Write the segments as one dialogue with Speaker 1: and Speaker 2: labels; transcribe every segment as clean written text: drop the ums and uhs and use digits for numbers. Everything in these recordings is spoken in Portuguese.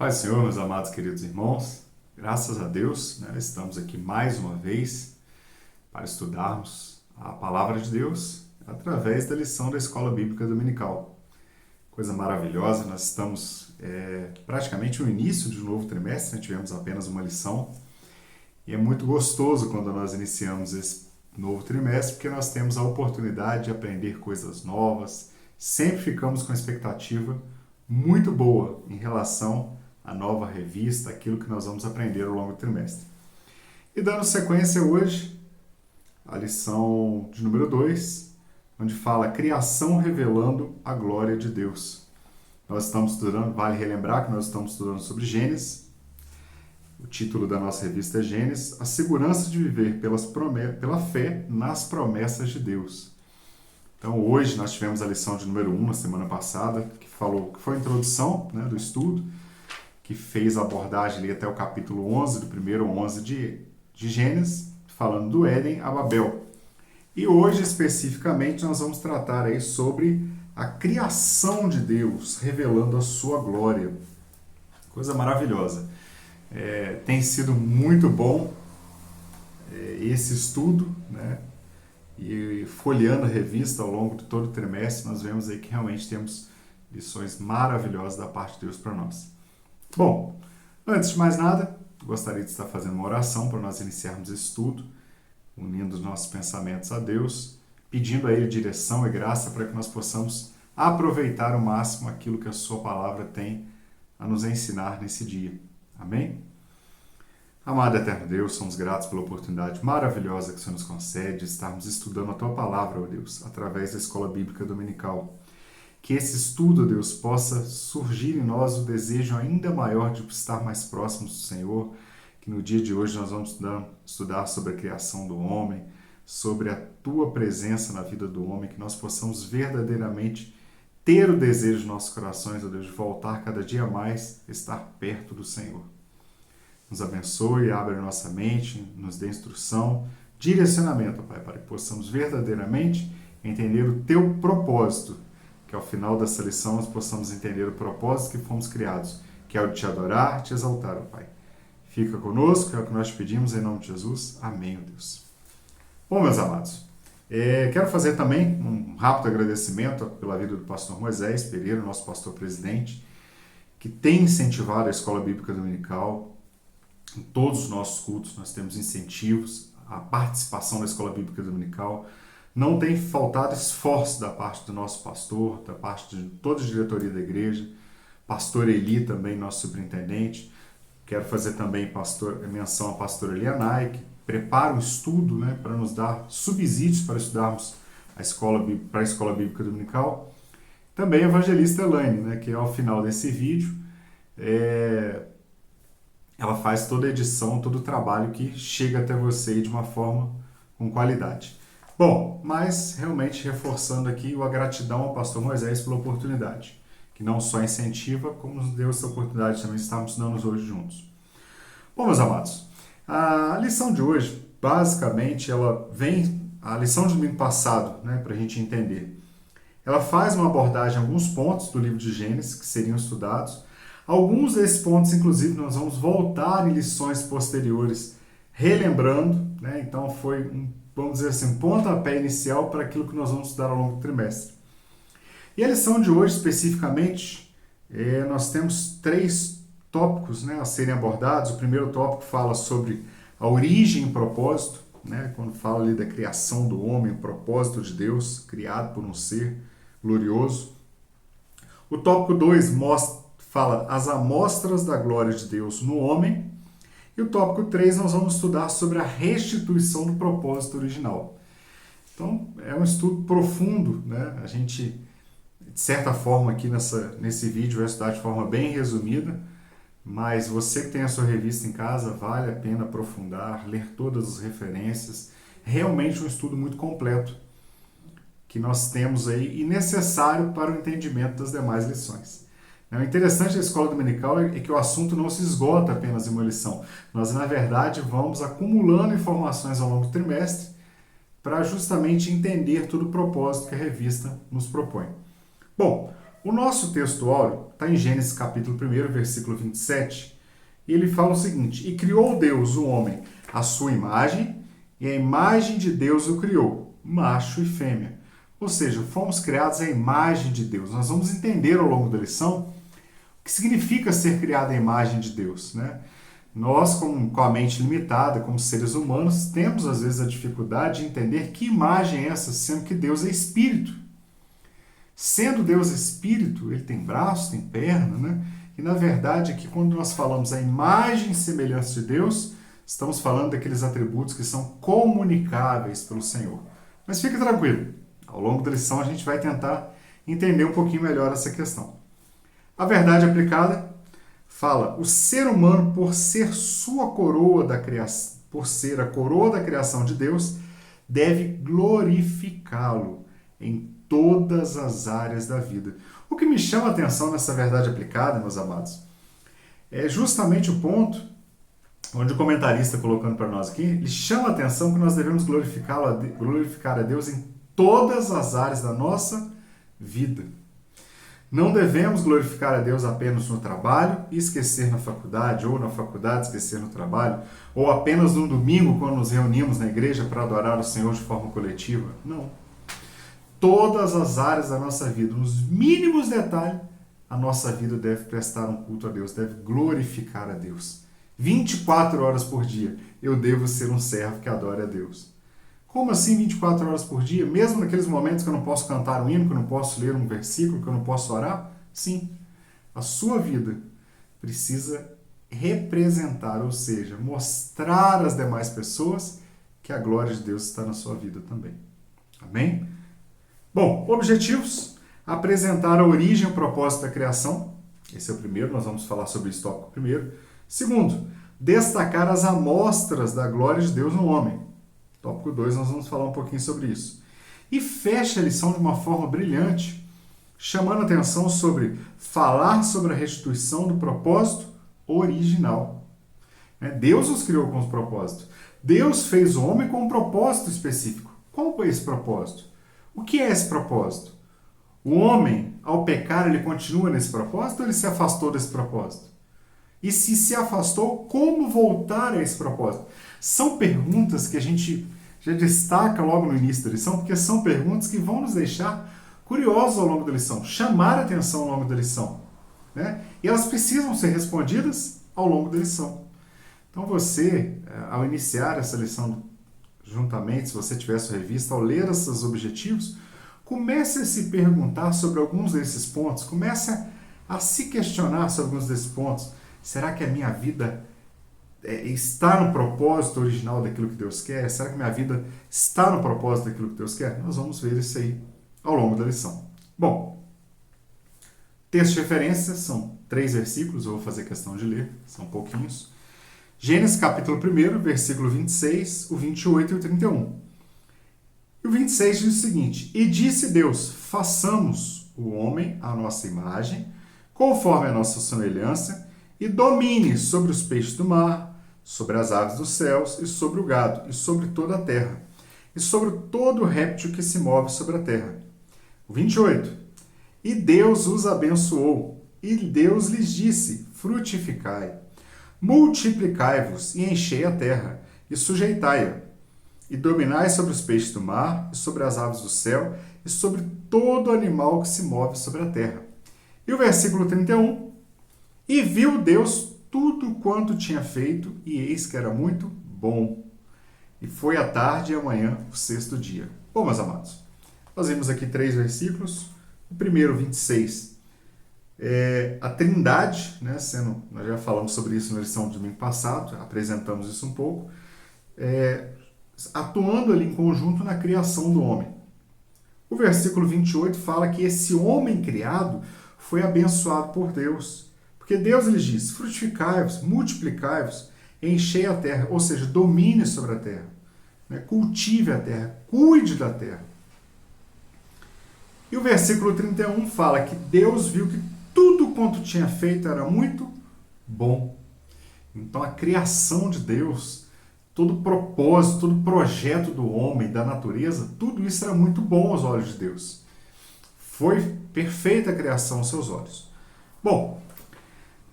Speaker 1: Paz do Senhor, meus amados queridos irmãos, graças a Deus, estamos aqui mais uma vez para estudarmos a Palavra de Deus através da lição da Escola Bíblica Dominical. Coisa maravilhosa, nós estamos praticamente no início de um novo trimestre, tivemos apenas uma lição e é muito gostoso quando nós iniciamos esse novo trimestre porque nós temos a oportunidade de aprender coisas novas, sempre ficamos com expectativa muito boa em relação a nova revista, aquilo que nós vamos aprender ao longo do trimestre. E dando sequência hoje, a lição de número 2, onde fala Criação revelando a glória de Deus. Nós estamos estudando, vale relembrar que nós estamos estudando sobre Gênesis. O título da nossa revista é Gênesis, a segurança de viver pela fé nas promessas de Deus. Então hoje nós tivemos a lição de número 1 na semana passada, que foi a introdução do estudo, que fez a abordagem ali até o capítulo 11, do primeiro 11 de Gênesis, falando do Éden a Babel. E hoje, especificamente, nós vamos tratar aí sobre a criação de Deus, revelando a sua glória. Coisa maravilhosa. Tem sido muito bom esse estudo, E folheando a revista ao longo de todo o trimestre, nós vemos aí que realmente temos lições maravilhosas da parte de Deus para nós. Bom, antes de mais nada, gostaria de estar fazendo uma oração para nós iniciarmos esse estudo, unindo os nossos pensamentos a Deus, pedindo a Ele direção e graça para que nós possamos aproveitar ao máximo aquilo que a Sua palavra tem a nos ensinar nesse dia. Amém? Amado eterno Deus, somos gratos pela oportunidade maravilhosa que o Senhor nos concede de estarmos estudando a Tua palavra, ó Deus, através da Escola Bíblica Dominical. Que esse estudo, Deus, possa surgir em nós o desejo ainda maior de estar mais próximos do Senhor, que no dia de hoje nós vamos estudar sobre a criação do homem, sobre a Tua presença na vida do homem, que nós possamos verdadeiramente ter o desejo nos nossos corações, ó Deus, de voltar cada dia mais, estar perto do Senhor. Nos abençoe, abra a nossa mente, nos dê instrução, direcionamento, Pai, para que possamos verdadeiramente entender o Teu propósito, que ao final dessa lição nós possamos entender o propósito que fomos criados, que é o de Te adorar e Te exaltar, ó Pai. Fica conosco, é o que nós te pedimos, em nome de Jesus. Amém, ó Deus. Bom, meus amados, quero fazer também um rápido agradecimento pela vida do pastor Moisés Pereira, nosso pastor presidente, que tem incentivado a Escola Bíblica Dominical. Em todos os nossos cultos nós temos incentivos, a participação da Escola Bíblica Dominical. Não tem faltado esforço da parte do nosso pastor, da parte de toda a diretoria da igreja, pastor Eli também, nosso superintendente. Quero fazer também menção à pastora Elianai, que prepara um estudo para nos dar subsídios para estudarmos a Escola Bíblica Dominical. Também a evangelista Elaine, que ao final desse vídeo, ela faz toda a edição, todo o trabalho que chega até você de uma forma com qualidade. Bom, mas realmente reforçando aqui a gratidão ao pastor Moisés pela oportunidade, que não só incentiva, como nos deu essa oportunidade também de estarmos estudando hoje juntos. Bom, meus amados, a lição de hoje, basicamente, a lição de domingo passado, para a gente entender, ela faz uma abordagem em alguns pontos do livro de Gênesis que seriam estudados. Alguns desses pontos, inclusive, nós vamos voltar em lições posteriores, relembrando, então foi vamos dizer assim, um pontapé inicial para aquilo que nós vamos estudar ao longo do trimestre. E a lição de hoje, especificamente, nós temos 3 tópicos a serem abordados. O primeiro tópico fala sobre a origem e propósito, quando fala ali da criação do homem, o propósito de Deus, criado por um ser glorioso. O tópico 2 fala as amostras da glória de Deus no homem. E o tópico 3 nós vamos estudar sobre a restituição do propósito original. Então, é um estudo profundo, A gente, de certa forma, aqui nesse vídeo vai estudar de forma bem resumida, mas você que tem a sua revista em casa, vale a pena aprofundar, ler todas as referências. Realmente um estudo muito completo que nós temos aí e necessário para o entendimento das demais lições. O interessante da escola dominical é que o assunto não se esgota apenas em uma lição. Nós, na verdade, vamos acumulando informações ao longo do trimestre para justamente entender todo o propósito que a revista nos propõe. Bom, O nosso texto áureo está em Gênesis capítulo 1, versículo 27, e ele fala o seguinte: E criou Deus o homem à sua imagem, e a imagem de Deus o criou, macho e fêmea. Ou seja, fomos criados à imagem de Deus. Nós vamos entender ao longo da lição o que significa ser criado à imagem de Deus, né? Nós, com a mente limitada, como seres humanos, temos às vezes a dificuldade de entender que imagem é essa, sendo que Deus é espírito. Sendo Deus espírito, ele tem braços, tem perna, né? E na verdade aqui quando nós falamos a imagem e semelhança de Deus, estamos falando daqueles atributos que são comunicáveis pelo Senhor. Mas fique tranquilo, ao longo da lição a gente vai tentar entender um pouquinho melhor essa questão. A verdade aplicada fala: o ser humano, por ser sua coroa da criação, por ser a coroa da criação de Deus, deve glorificá-lo em todas as áreas da vida. O que me chama a atenção nessa verdade aplicada, meus amados, é justamente o ponto onde o comentarista colocando para nós aqui, ele chama a atenção que nós devemos glorificar a Deus em todas as áreas da nossa vida. Não devemos glorificar a Deus apenas no trabalho e esquecer na faculdade, ou na faculdade esquecer no trabalho, ou apenas no domingo quando nos reunimos na igreja para adorar o Senhor de forma coletiva. Não. Todas as áreas da nossa vida, nos mínimos detalhes, a nossa vida deve prestar um culto a Deus, deve glorificar a Deus. 24 horas por dia, eu devo ser um servo que adore a Deus. Como assim 24 horas por dia? Mesmo naqueles momentos que eu não posso cantar um hino, que eu não posso ler um versículo, que eu não posso orar? Sim. A sua vida precisa representar, ou seja, mostrar às demais pessoas que a glória de Deus está na sua vida também. Amém? Bom, objetivos: apresentar a origem e o propósito da criação. Esse é o primeiro, nós vamos falar sobre esse tópico primeiro. Segundo, destacar as amostras da glória de Deus no homem. Tópico 2, nós vamos falar um pouquinho sobre isso. E fecha a lição de uma forma brilhante, chamando a atenção sobre falar sobre a restituição do propósito original. Deus os criou com os propósitos. Deus fez o homem com um propósito específico. Qual foi esse propósito? O que é esse propósito? O homem, ao pecar, ele continua nesse propósito ou ele se afastou desse propósito? E se afastou, como voltar a esse propósito? São perguntas que a gente já destaca logo no início da lição, porque são perguntas que vão nos deixar curiosos ao longo da lição, chamar a atenção ao longo da lição, né? E elas precisam ser respondidas ao longo da lição. Então você, ao iniciar essa lição juntamente, se você tiver sua revista, ao ler esses objetivos, comece a se perguntar sobre alguns desses pontos, comece a se questionar sobre alguns desses pontos. Será que a minha vida está no propósito original daquilo que Deus quer? Será que minha vida está no propósito daquilo que Deus quer? Nós vamos ver isso aí ao longo da lição. Bom, texto de referência são 3 versículos, eu vou fazer questão de ler, são pouquinhos. Gênesis capítulo 1, versículo 26, o 28 e o 31. E o 26 diz o seguinte: E disse Deus: façamos o homem à nossa imagem, conforme a nossa semelhança, e domine sobre os peixes do mar, sobre as aves dos céus, e sobre o gado, e sobre toda a terra, e sobre todo réptil que se move sobre a terra. O 28. E Deus os abençoou, e Deus lhes disse: frutificai, multiplicai-vos, e enchei a terra, e sujeitai-a, e dominai sobre os peixes do mar, e sobre as aves do céu, e sobre todo animal que se move sobre a terra. E o versículo 31. E viu Deus tudo quanto tinha feito, e eis que era muito bom. E foi a tarde e a manhã, o 6º dia. Bom, meus amados, nós vimos aqui 3 versículos. O primeiro, 26, é a Trindade, né, nós já falamos sobre isso na lição do domingo passado, apresentamos isso um pouco, atuando ali em conjunto na criação do homem. O versículo 28 fala que esse homem criado foi abençoado por Deus. Porque Deus lhes diz: frutificai-vos, multiplicai-vos, enchei a terra, ou seja, domine sobre a terra, né? Cultive a terra, cuide da terra. E o versículo 31 fala que Deus viu que tudo quanto tinha feito era muito bom. Então a criação de Deus, todo o propósito, todo o projeto do homem, da natureza, tudo isso era muito bom aos olhos de Deus. Foi perfeita a criação aos seus olhos. Bom,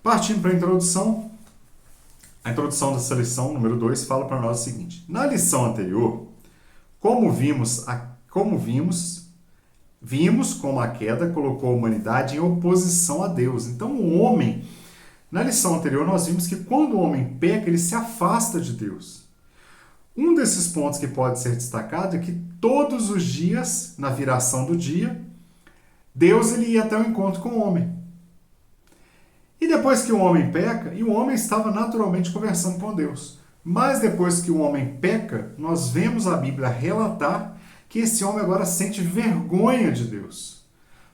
Speaker 1: partindo para a introdução dessa lição, número 2, fala para nós o seguinte. Na lição anterior, vimos como a queda colocou a humanidade em oposição a Deus. Então, o homem, na lição anterior, nós vimos que quando o homem peca, ele se afasta de Deus. Um desses pontos que pode ser destacado é que todos os dias, na viração do dia, Deus ele ia até o encontro com o homem. E depois que o homem peca, e o homem estava naturalmente conversando com Deus. Mas depois que o homem peca, nós vemos a Bíblia relatar que esse homem agora sente vergonha de Deus.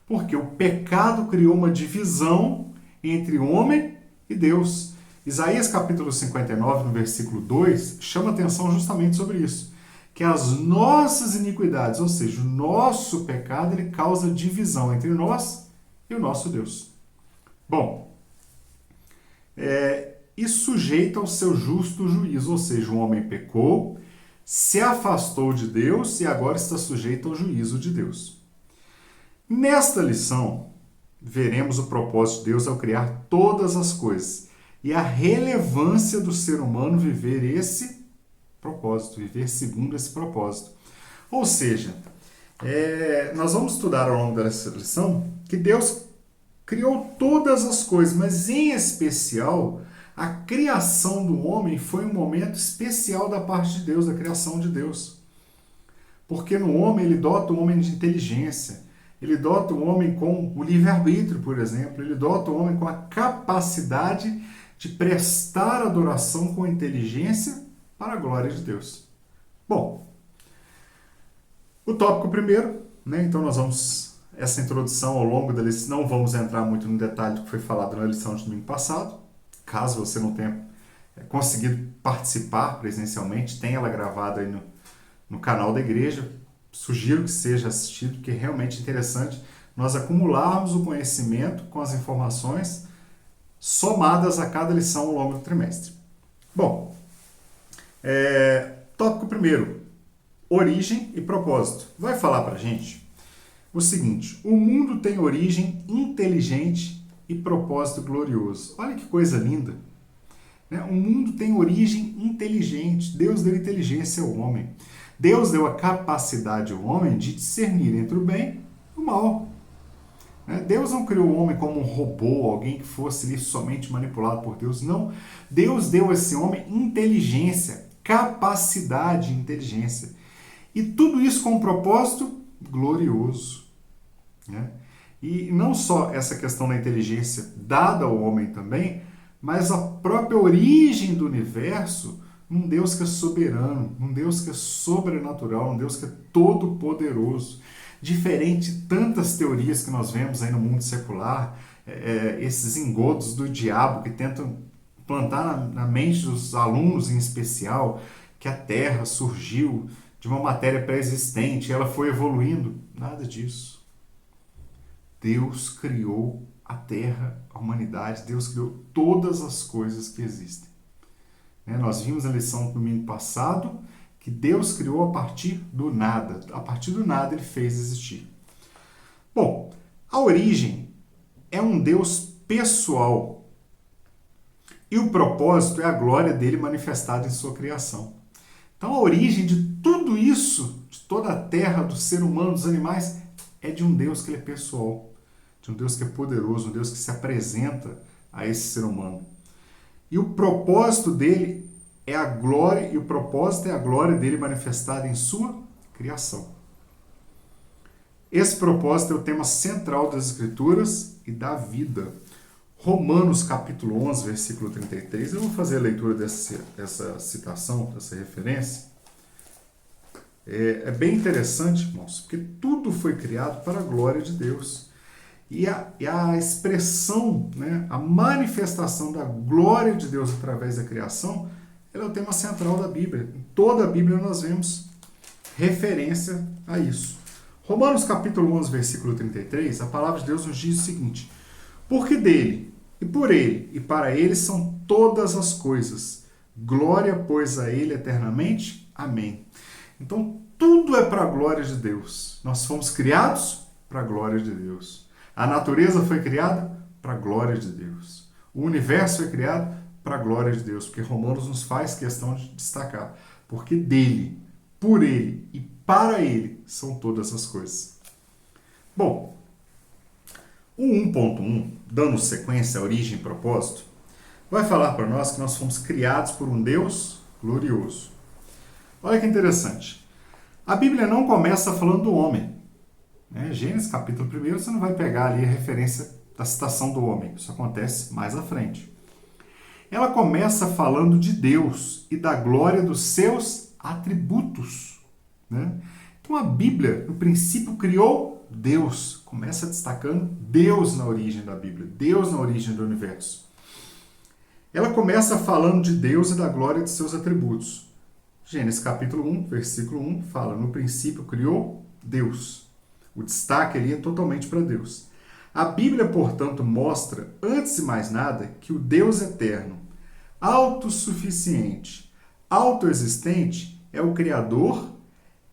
Speaker 1: Porque o pecado criou uma divisão entre o homem e Deus. Isaías capítulo 59, no versículo 2, chama atenção justamente sobre isso. Que as nossas iniquidades, ou seja, o nosso pecado, ele causa divisão entre nós e o nosso Deus. Bom, e sujeito ao seu justo juízo, ou seja, o homem pecou, se afastou de Deus e agora está sujeito ao juízo de Deus. Nesta lição, veremos o propósito de Deus ao criar todas as coisas e a relevância do ser humano viver esse propósito, viver segundo esse propósito. Ou seja, nós vamos estudar ao longo dessa lição que Deus criou todas as coisas, mas em especial a criação do homem foi um momento especial da parte de Deus, da criação de Deus. Porque no homem ele dota o homem de inteligência, ele dota o homem com o livre-arbítrio, por exemplo, ele dota o homem com a capacidade de prestar adoração com inteligência para a glória de Deus. Bom, o tópico primeiro, então nós vamos, essa introdução ao longo da lição, não vamos entrar muito no detalhe do que foi falado na lição de domingo passado, caso você não tenha conseguido participar presencialmente, tem ela gravada aí no canal da igreja, sugiro que seja assistido, porque é realmente interessante nós acumularmos o conhecimento com as informações somadas a cada lição ao longo do trimestre. Bom, tópico primeiro, origem e propósito. Vai falar para a gente o seguinte: o mundo tem origem inteligente e propósito glorioso. Olha que coisa linda. O mundo tem origem inteligente. Deus deu inteligência ao homem. Deus deu a capacidade ao homem de discernir entre o bem e o mal. Deus não criou o homem como um robô, alguém que fosse ali somente manipulado por Deus. Não. Deus deu a esse homem inteligência, capacidade de inteligência. E tudo isso com um propósito glorioso. E não só essa questão da inteligência dada ao homem também, mas a própria origem do universo, um Deus que é soberano, um Deus que é sobrenatural, um Deus que é todo-poderoso. Diferente de tantas teorias que nós vemos aí no mundo secular, esses engodos do diabo que tentam plantar na mente dos alunos em especial que a Terra surgiu de uma matéria pré-existente e ela foi evoluindo. Nada disso. Deus criou a Terra, a humanidade, Deus criou todas as coisas que existem. Nós vimos na lição do domingo passado que Deus criou a partir do nada. A partir do nada ele fez existir. Bom, a origem é um Deus pessoal. E o propósito é a glória dele manifestada em sua criação. Então a origem de tudo isso, de toda a terra, do ser humano, dos animais, é de um Deus que ele é pessoal. De um Deus que é poderoso, um Deus que se apresenta a esse ser humano. E o propósito dele é a glória, e o propósito é a glória dele manifestada em sua criação. Esse propósito é o tema central das Escrituras e da vida. Romanos capítulo 11, versículo 33. Eu vou fazer a leitura dessa citação, dessa referência. É bem interessante, irmãos, porque tudo foi criado para a glória de Deus. E a expressão, a manifestação da glória de Deus através da criação, ela é o tema central da Bíblia. Em toda a Bíblia nós vemos referência a isso. Romanos capítulo 11, versículo 33, a palavra de Deus nos diz o seguinte: porque dele, e por ele, e para ele são todas as coisas. Glória, pois, a ele eternamente. Amém. Então, tudo é para a glória de Deus. Nós fomos criados para a glória de Deus. A natureza foi criada para a glória de Deus. O universo foi criado para a glória de Deus, porque Romanos nos faz questão de destacar, porque dele, por ele e para ele são todas as coisas. Bom, o 1.1, dando sequência, origem e propósito, vai falar para nós que nós fomos criados por um Deus glorioso. Olha que interessante. A Bíblia não começa falando do homem. Gênesis capítulo 1, você não vai pegar ali a referência da citação do homem. Isso acontece mais à frente. Ela começa falando de Deus e da glória dos seus atributos. Então a Bíblia, no princípio, criou Deus. Começa destacando Deus na origem da Bíblia, Deus na origem do universo. Ela começa falando de Deus e da glória de seus atributos. Gênesis capítulo 1, versículo 1, fala: no princípio criou Deus. O destaque ali é totalmente para Deus. A Bíblia, portanto, mostra, antes de mais nada, que o Deus eterno, autossuficiente, autoexistente, é o Criador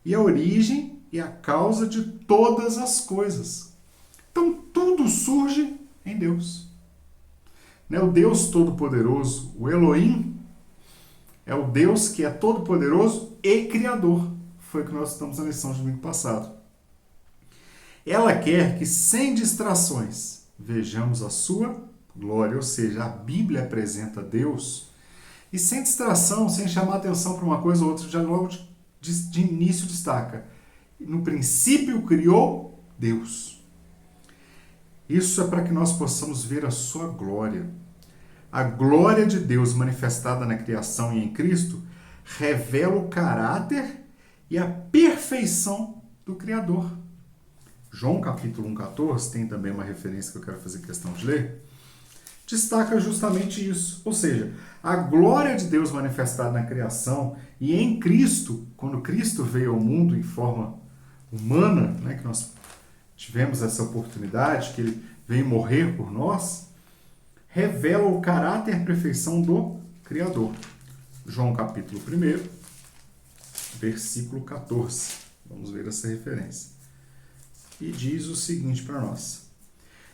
Speaker 1: e a origem e a causa de todas as coisas. Então, tudo surge em Deus. O Deus Todo-Poderoso, o Elohim, é o Deus que é todo-poderoso e criador. Foi o que nós estamos na lição de domingo passado. Ela quer que, sem distrações, vejamos a sua glória. Ou seja, a Bíblia apresenta Deus e sem distração, sem chamar atenção para uma coisa ou outra, já logo de início destaca: no princípio criou Deus. Isso é para que nós possamos ver a sua glória. A glória de Deus manifestada na criação e em Cristo revela o caráter e a perfeição do Criador. João capítulo 1,14, tem também uma referência que eu quero fazer questão de ler, destaca justamente isso. Ou seja, a glória de Deus manifestada na criação e em Cristo, quando Cristo veio ao mundo em forma humana, que nós tivemos essa oportunidade, que ele veio morrer por nós, revela o caráter e perfeição do Criador. João capítulo 1, versículo 14. Vamos ver essa referência. E diz o seguinte para nós: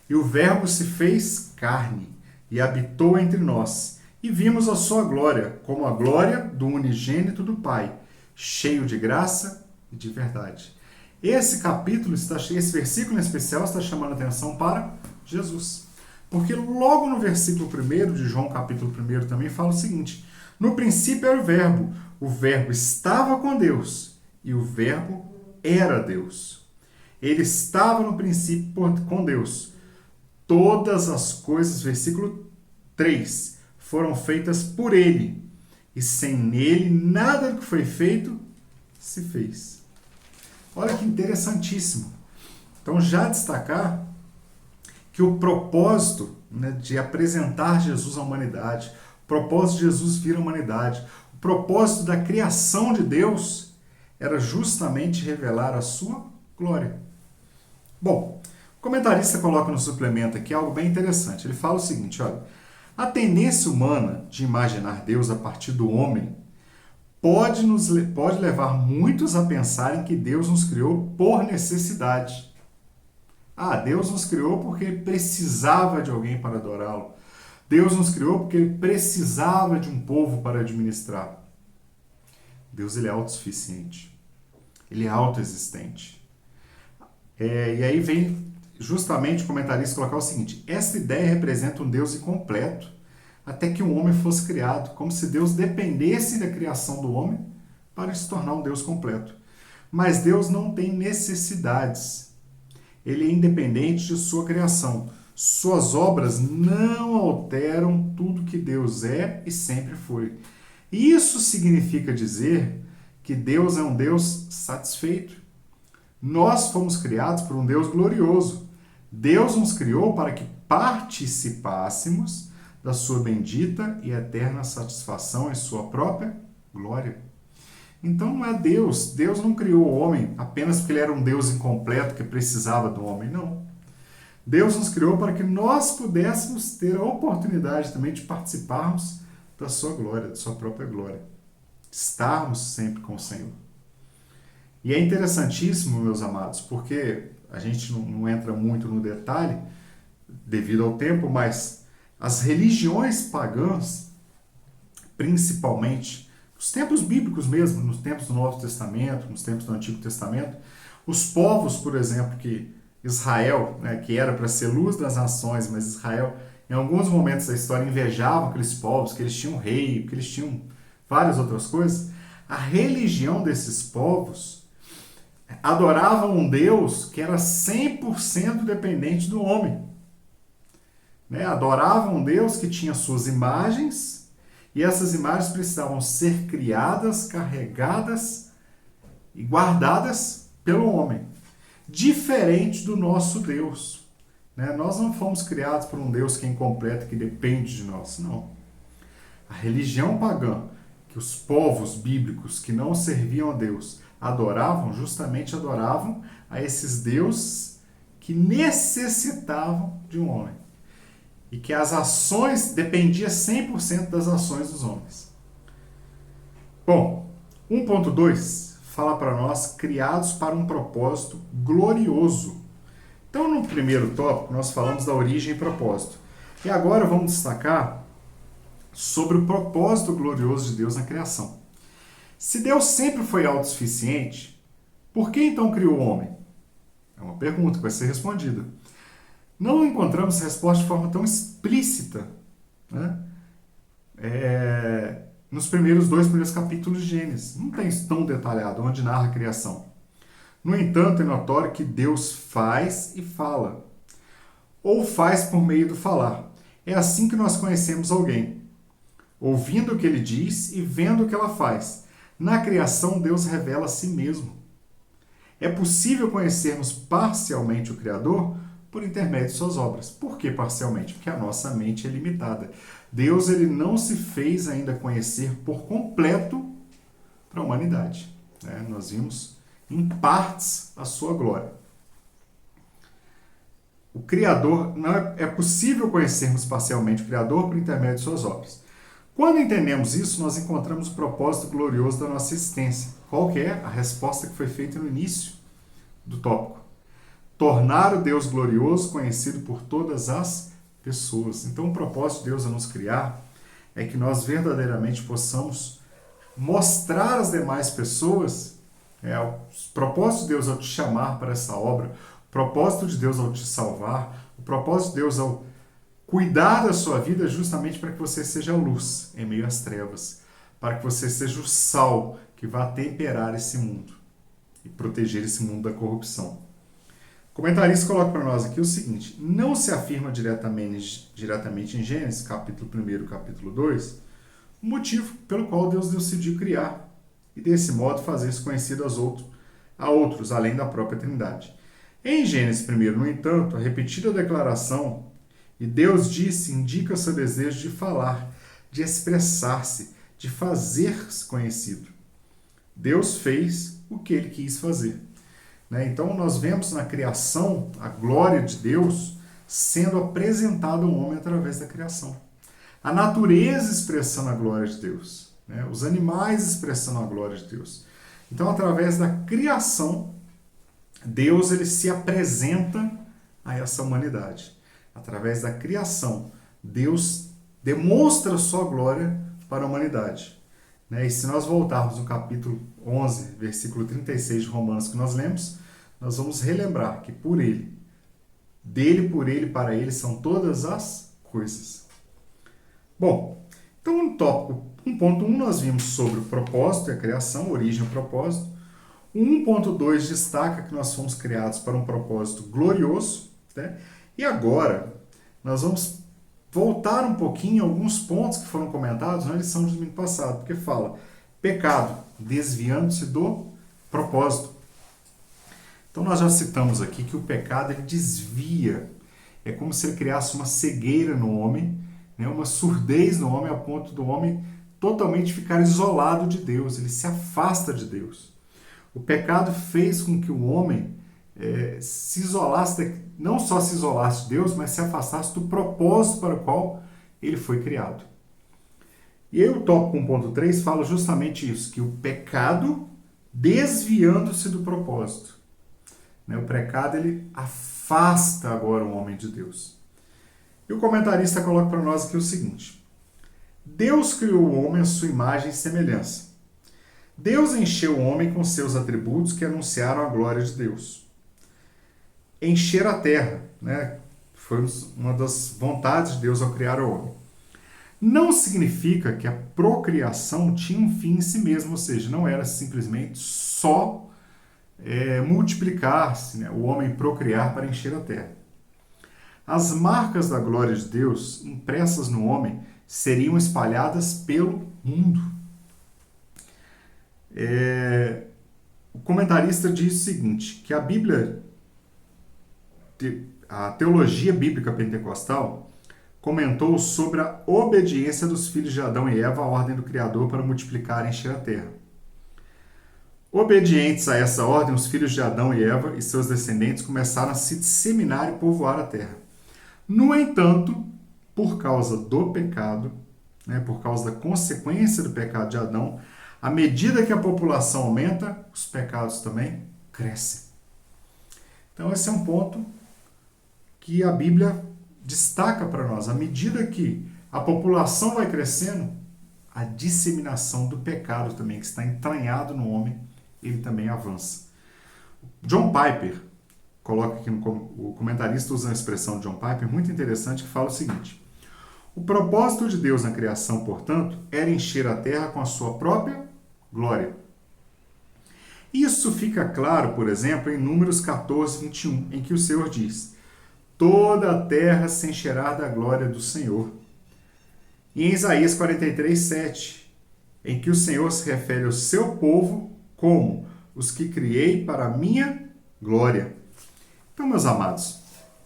Speaker 1: e o Verbo se fez carne e habitou entre nós, e vimos a sua glória, como a glória do unigênito do Pai, cheio de graça e de verdade. Esse versículo em especial está chamando a atenção para Jesus. Porque logo no versículo 1 de João capítulo 1 também fala o seguinte: no princípio era o Verbo estava com Deus, e o Verbo era Deus. Ele estava no princípio com Deus. Todas as coisas, versículo 3, foram feitas por ele, e sem ele nada do que foi feito se fez. Olha que interessantíssimo. Então, já destacar que o propósito de apresentar Jesus à humanidade, o propósito de Jesus vir à humanidade, o propósito da criação de Deus era justamente revelar a sua glória. Bom, o comentarista coloca no suplemento aqui algo bem interessante. Ele fala o seguinte: olha, a tendência humana de imaginar Deus a partir do homem pode levar muitos a pensarem que Deus nos criou por necessidade. Deus nos criou porque ele precisava de alguém para adorá-lo. Deus nos criou porque ele precisava de um povo para administrar. Deus, ele é autossuficiente. Ele é autoexistente. E aí vem justamente o comentarista colocar o seguinte: esta ideia representa um Deus incompleto até que um homem fosse criado, como se Deus dependesse da criação do homem para se tornar um Deus completo. Mas Deus não tem necessidades. Ele é independente de sua criação. Suas obras não alteram tudo que Deus é e sempre foi. Isso significa dizer que Deus é um Deus satisfeito. Nós fomos criados por um Deus glorioso. Deus nos criou para que participássemos da sua bendita e eterna satisfação em sua própria glória. Então não é Deus. Deus não criou o homem apenas porque ele era um Deus incompleto que precisava do homem, não. Deus nos criou para que nós pudéssemos ter a oportunidade também de participarmos da sua glória, da sua própria glória. Estarmos sempre com o Senhor. E é interessantíssimo, meus amados, porque a gente não entra muito no detalhe devido ao tempo, mas as religiões pagãs, principalmente, nos tempos bíblicos mesmo, nos tempos do Novo Testamento, nos tempos do Antigo Testamento, os povos, por exemplo, que Israel, né, que era para ser luz das nações, mas Israel, em alguns momentos da história, invejava aqueles povos, que eles tinham rei, que eles tinham várias outras coisas. A religião desses povos adorava um Deus que era 100% dependente do homem. Né? Adorava um Deus que tinha suas imagens, e essas imagens precisavam ser criadas, carregadas e guardadas pelo homem. Diferente do nosso Deus. Né? Nós não fomos criados por um Deus que é incompleto, que depende de nós, não. A religião pagã, que os povos bíblicos que não serviam a Deus justamente adoravam a esses deuses que necessitavam de um homem. E que as ações dependiam 100% das ações dos homens. Bom, 1.2 fala para nós, criados para um propósito glorioso. Então, no primeiro tópico, nós falamos da origem e propósito. E agora vamos destacar sobre o propósito glorioso de Deus na criação. Se Deus sempre foi autossuficiente, por que então criou o homem? É uma pergunta que vai ser respondida. Não encontramos resposta de forma tão explícita, né? Nos dois primeiros capítulos de Gênesis. Não tem isso tão detalhado, onde narra a criação. No entanto, é notório que Deus faz e fala. Ou faz por meio do falar. É assim que nós conhecemos alguém. Ouvindo o que ele diz e vendo o que ela faz. Na criação, Deus revela a si mesmo. É possível conhecermos parcialmente o Criador por intermédio de suas obras. Por que parcialmente? Porque a nossa mente é limitada. Deus ele não se fez ainda conhecer por completo para a humanidade. Né? Nós vimos em partes a sua glória. O Criador, não é possível conhecermos parcialmente o Criador por intermédio de suas obras. Quando entendemos isso, nós encontramos o propósito glorioso da nossa existência. Qual que é? A resposta que foi feita no início do tópico. Tornar o Deus glorioso conhecido por todas as pessoas. Então, o propósito de Deus a nos criar é que nós verdadeiramente possamos mostrar às demais pessoas o propósito de Deus ao te chamar para essa obra, o propósito de Deus ao te salvar, o propósito de Deus ao cuidar da sua vida justamente para que você seja a luz em meio às trevas, para que você seja o sal que vá temperar esse mundo e proteger esse mundo da corrupção. O comentarista coloca para nós aqui o seguinte: não se afirma diretamente em Gênesis, capítulo 1 e capítulo 2, o motivo pelo qual Deus decidiu criar e desse modo fazer isso conhecido a outros, além da própria Trindade. Em Gênesis 1, no entanto, a repetida declaração "e Deus disse" indica seu desejo de falar, de expressar-se, de fazer-se conhecido. Deus fez o que ele quis fazer. Então, nós vemos na criação a glória de Deus sendo apresentada ao homem através da criação. A natureza expressando a glória de Deus. Os animais expressando a glória de Deus. Então, através da criação, Deus ele se apresenta a essa humanidade. Através da criação, Deus demonstra a sua glória para a humanidade. E se nós voltarmos no capítulo 11, versículo 36 de Romanos que nós lemos, nós vamos relembrar que por Ele, dele, por Ele, para Ele são todas as coisas. Bom, então no tópico 1.1 nós vimos sobre o propósito e a criação, origem e propósito. O 1.2 destaca que nós fomos criados para um propósito glorioso. E agora nós vamos voltar um pouquinho a alguns pontos que foram comentados na lição de domingo passado, porque fala pecado, desviando-se do propósito. Então nós já citamos aqui que o pecado ele desvia, é como se ele criasse uma cegueira no homem, uma surdez no homem, a ponto do homem totalmente ficar isolado de Deus, ele se afasta de Deus. O pecado fez com que o homem se isolasse, não só se isolasse de Deus, mas se afastasse do propósito para o qual ele foi criado. E aí o tópico 1.3 fala justamente isso, que o pecado desviando-se do propósito. né? O pecado, ele afasta agora o homem de Deus. E o comentarista coloca para nós aqui o seguinte: Deus criou o homem à sua imagem e semelhança. Deus encheu o homem com seus atributos que anunciaram a glória de Deus. Encher a terra, né? Foi uma das vontades de Deus ao criar o homem. Não significa que a procriação tinha um fim em si mesmo, ou seja, não era simplesmente só multiplicar-se, né? O homem procriar para encher a terra. As marcas da glória de Deus impressas no homem seriam espalhadas pelo mundo. O comentarista diz o seguinte, que a Bíblia, a teologia bíblica pentecostal, comentou sobre a obediência dos filhos de Adão e Eva à ordem do Criador para multiplicar e encher a terra. Obedientes a essa ordem, os filhos de Adão e Eva e seus descendentes começaram a se disseminar e povoar a terra. No entanto, por causa do pecado, né, por causa da consequência do pecado de Adão, à medida que a população aumenta, os pecados também crescem. Então esse é um ponto que a Bíblia destaca para nós. À medida que a população vai crescendo, a disseminação do pecado também, que está entranhado no homem, ele também avança. John Piper coloca aqui, o comentarista usa a expressão de John Piper, muito interessante, que fala o seguinte: o propósito de Deus na criação, portanto, era encher a terra com a sua própria glória. Isso fica claro, por exemplo, em Números 14, 21, em que o Senhor diz: toda a terra se encherá da glória do Senhor. E em Isaías 43, 7, em que o Senhor se refere ao seu povo como os que criei para a minha glória. Então, meus amados,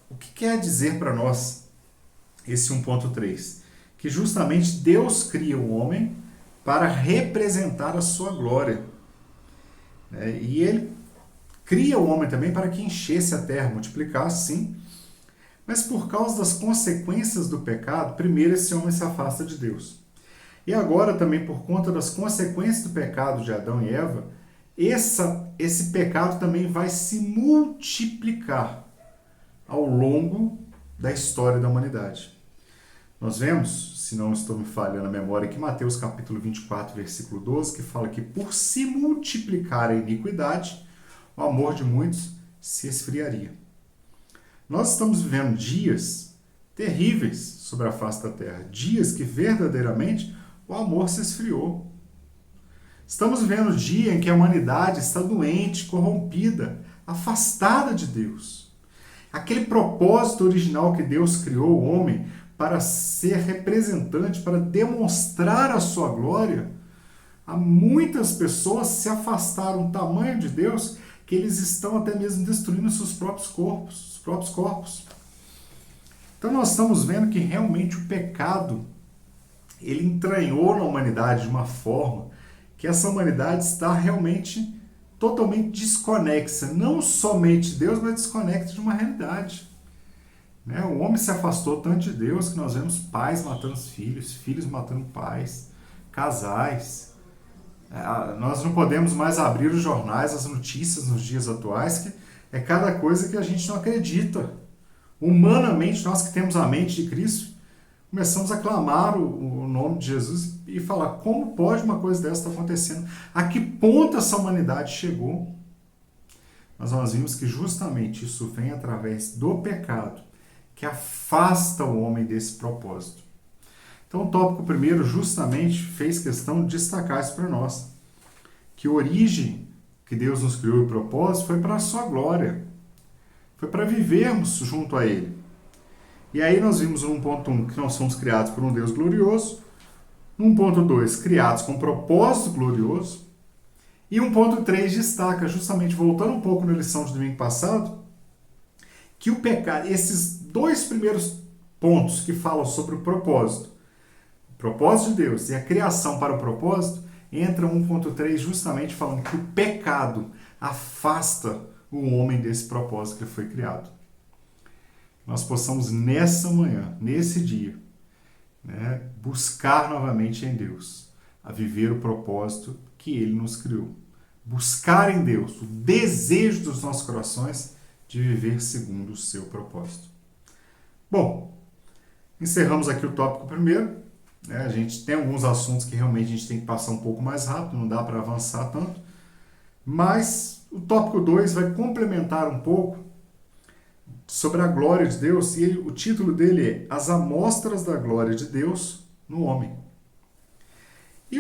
Speaker 1: o que quer dizer para nós esse 1.3? Que justamente Deus cria o homem para representar a sua glória. E ele cria o homem também para que enchesse a terra, multiplicasse, sim. Mas por causa das consequências do pecado, primeiro esse homem se afasta de Deus. E agora também por conta das consequências do pecado de Adão e Eva, esse pecado também vai se multiplicar ao longo da história da humanidade. Nós vemos, se não estou me falhando a memória, que Mateus capítulo 24, versículo 12, que fala que por se multiplicar a iniquidade, o amor de muitos se esfriaria. Nós estamos vivendo dias terríveis sobre a face da terra, dias que verdadeiramente o amor se esfriou. Estamos vivendo o dia em que a humanidade está doente, corrompida, afastada de Deus. Aquele propósito original que Deus criou o homem para ser representante, para demonstrar a sua glória, há muitas pessoas se afastaram do tamanho de Deus que eles estão até mesmo destruindo seus próprios corpos. Então nós estamos vendo que realmente o pecado ele entranhou na humanidade de uma forma que essa humanidade está realmente totalmente desconexa, não somente de Deus, mas desconexa de uma realidade. O homem se afastou tanto de Deus que nós vemos pais matando os filhos, filhos matando pais, casais. Nós não podemos mais abrir os jornais, as notícias nos dias atuais, que é cada coisa que a gente não acredita. Humanamente, nós que temos a mente de Cristo, começamos a clamar o nome de Jesus e falar: como pode uma coisa dessa estar acontecendo? A que ponto essa humanidade chegou? Mas nós vimos que justamente isso vem através do pecado, que afasta o homem desse propósito. Então o tópico primeiro justamente fez questão de destacar isso para nós, que a origem que Deus nos criou e o propósito foi para a sua glória, foi para vivermos junto a Ele. E aí nós vimos no 1.1 que nós somos criados por um Deus glorioso, no 1.2 criados com propósito glorioso, e 1.3 destaca, justamente voltando um pouco na lição de domingo passado, que o pecado, esses dois primeiros pontos que falam sobre o propósito de Deus e a criação para o propósito, entra 1.3 justamente falando que o pecado afasta o homem desse propósito que foi criado. Nós possamos nessa manhã, nesse dia, buscar novamente em Deus, a viver o propósito que Ele nos criou. Buscar em Deus, o desejo dos nossos corações de viver segundo o seu propósito. Bom, encerramos aqui o tópico primeiro. A gente tem alguns assuntos que realmente a gente tem que passar um pouco mais rápido, não dá para avançar tanto. Mas o tópico 2 vai complementar um pouco sobre a glória de Deus, e o título dele é As Amostras da Glória de Deus no Homem. E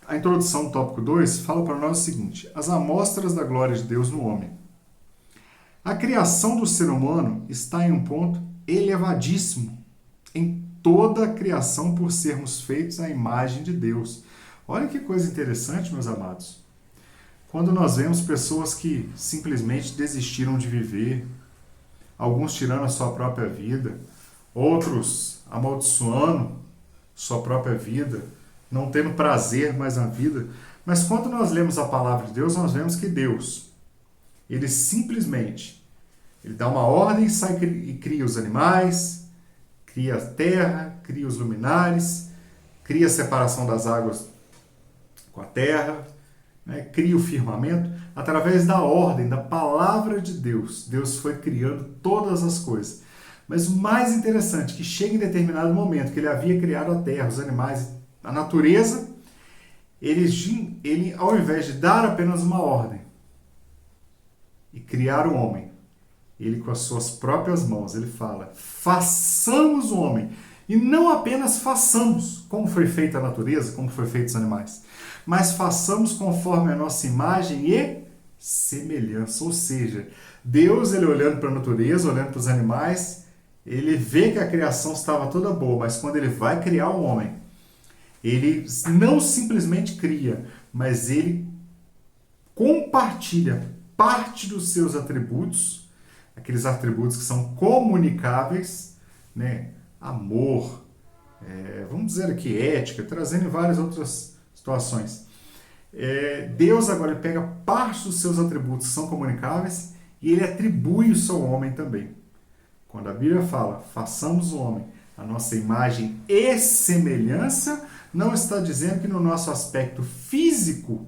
Speaker 1: a introdução do tópico 2 fala para nós o seguinte: as amostras da glória de Deus no homem. A criação do ser humano está em um ponto elevadíssimo em toda a criação por sermos feitos à imagem de Deus. Olha que coisa interessante, meus amados. Quando nós vemos pessoas que simplesmente desistiram de viver, alguns tirando a sua própria vida, outros amaldiçoando sua própria vida, não tendo prazer mais na vida. Mas quando nós lemos a palavra de Deus, nós vemos que Deus, ele simplesmente, ele dá uma ordem e cria os animais, cria a terra, cria os luminares, cria a separação das águas com a terra, cria o firmamento. Através da ordem, da palavra de Deus, Deus foi criando todas as coisas. Mas o mais interessante é que chega em determinado momento que ele havia criado a terra, os animais, a natureza, ele ao invés de dar apenas uma ordem e criar o homem, ele com as suas próprias mãos, ele fala, façamos o homem. E não apenas façamos, como foi feita a natureza, como foi feito os animais, mas façamos conforme a nossa imagem e semelhança. Ou seja, Deus, ele olhando para a natureza, olhando para os animais, ele vê que a criação estava toda boa, mas quando ele vai criar o homem, ele não simplesmente cria, mas ele compartilha parte dos seus atributos, aqueles atributos que são comunicáveis, amor, vamos dizer aqui, ética, trazendo várias outras situações. Deus agora ele pega parte dos seus atributos que são comunicáveis e ele atribui isso ao homem também. Quando a Bíblia fala, façamos o homem a nossa imagem e semelhança, não está dizendo que no nosso aspecto físico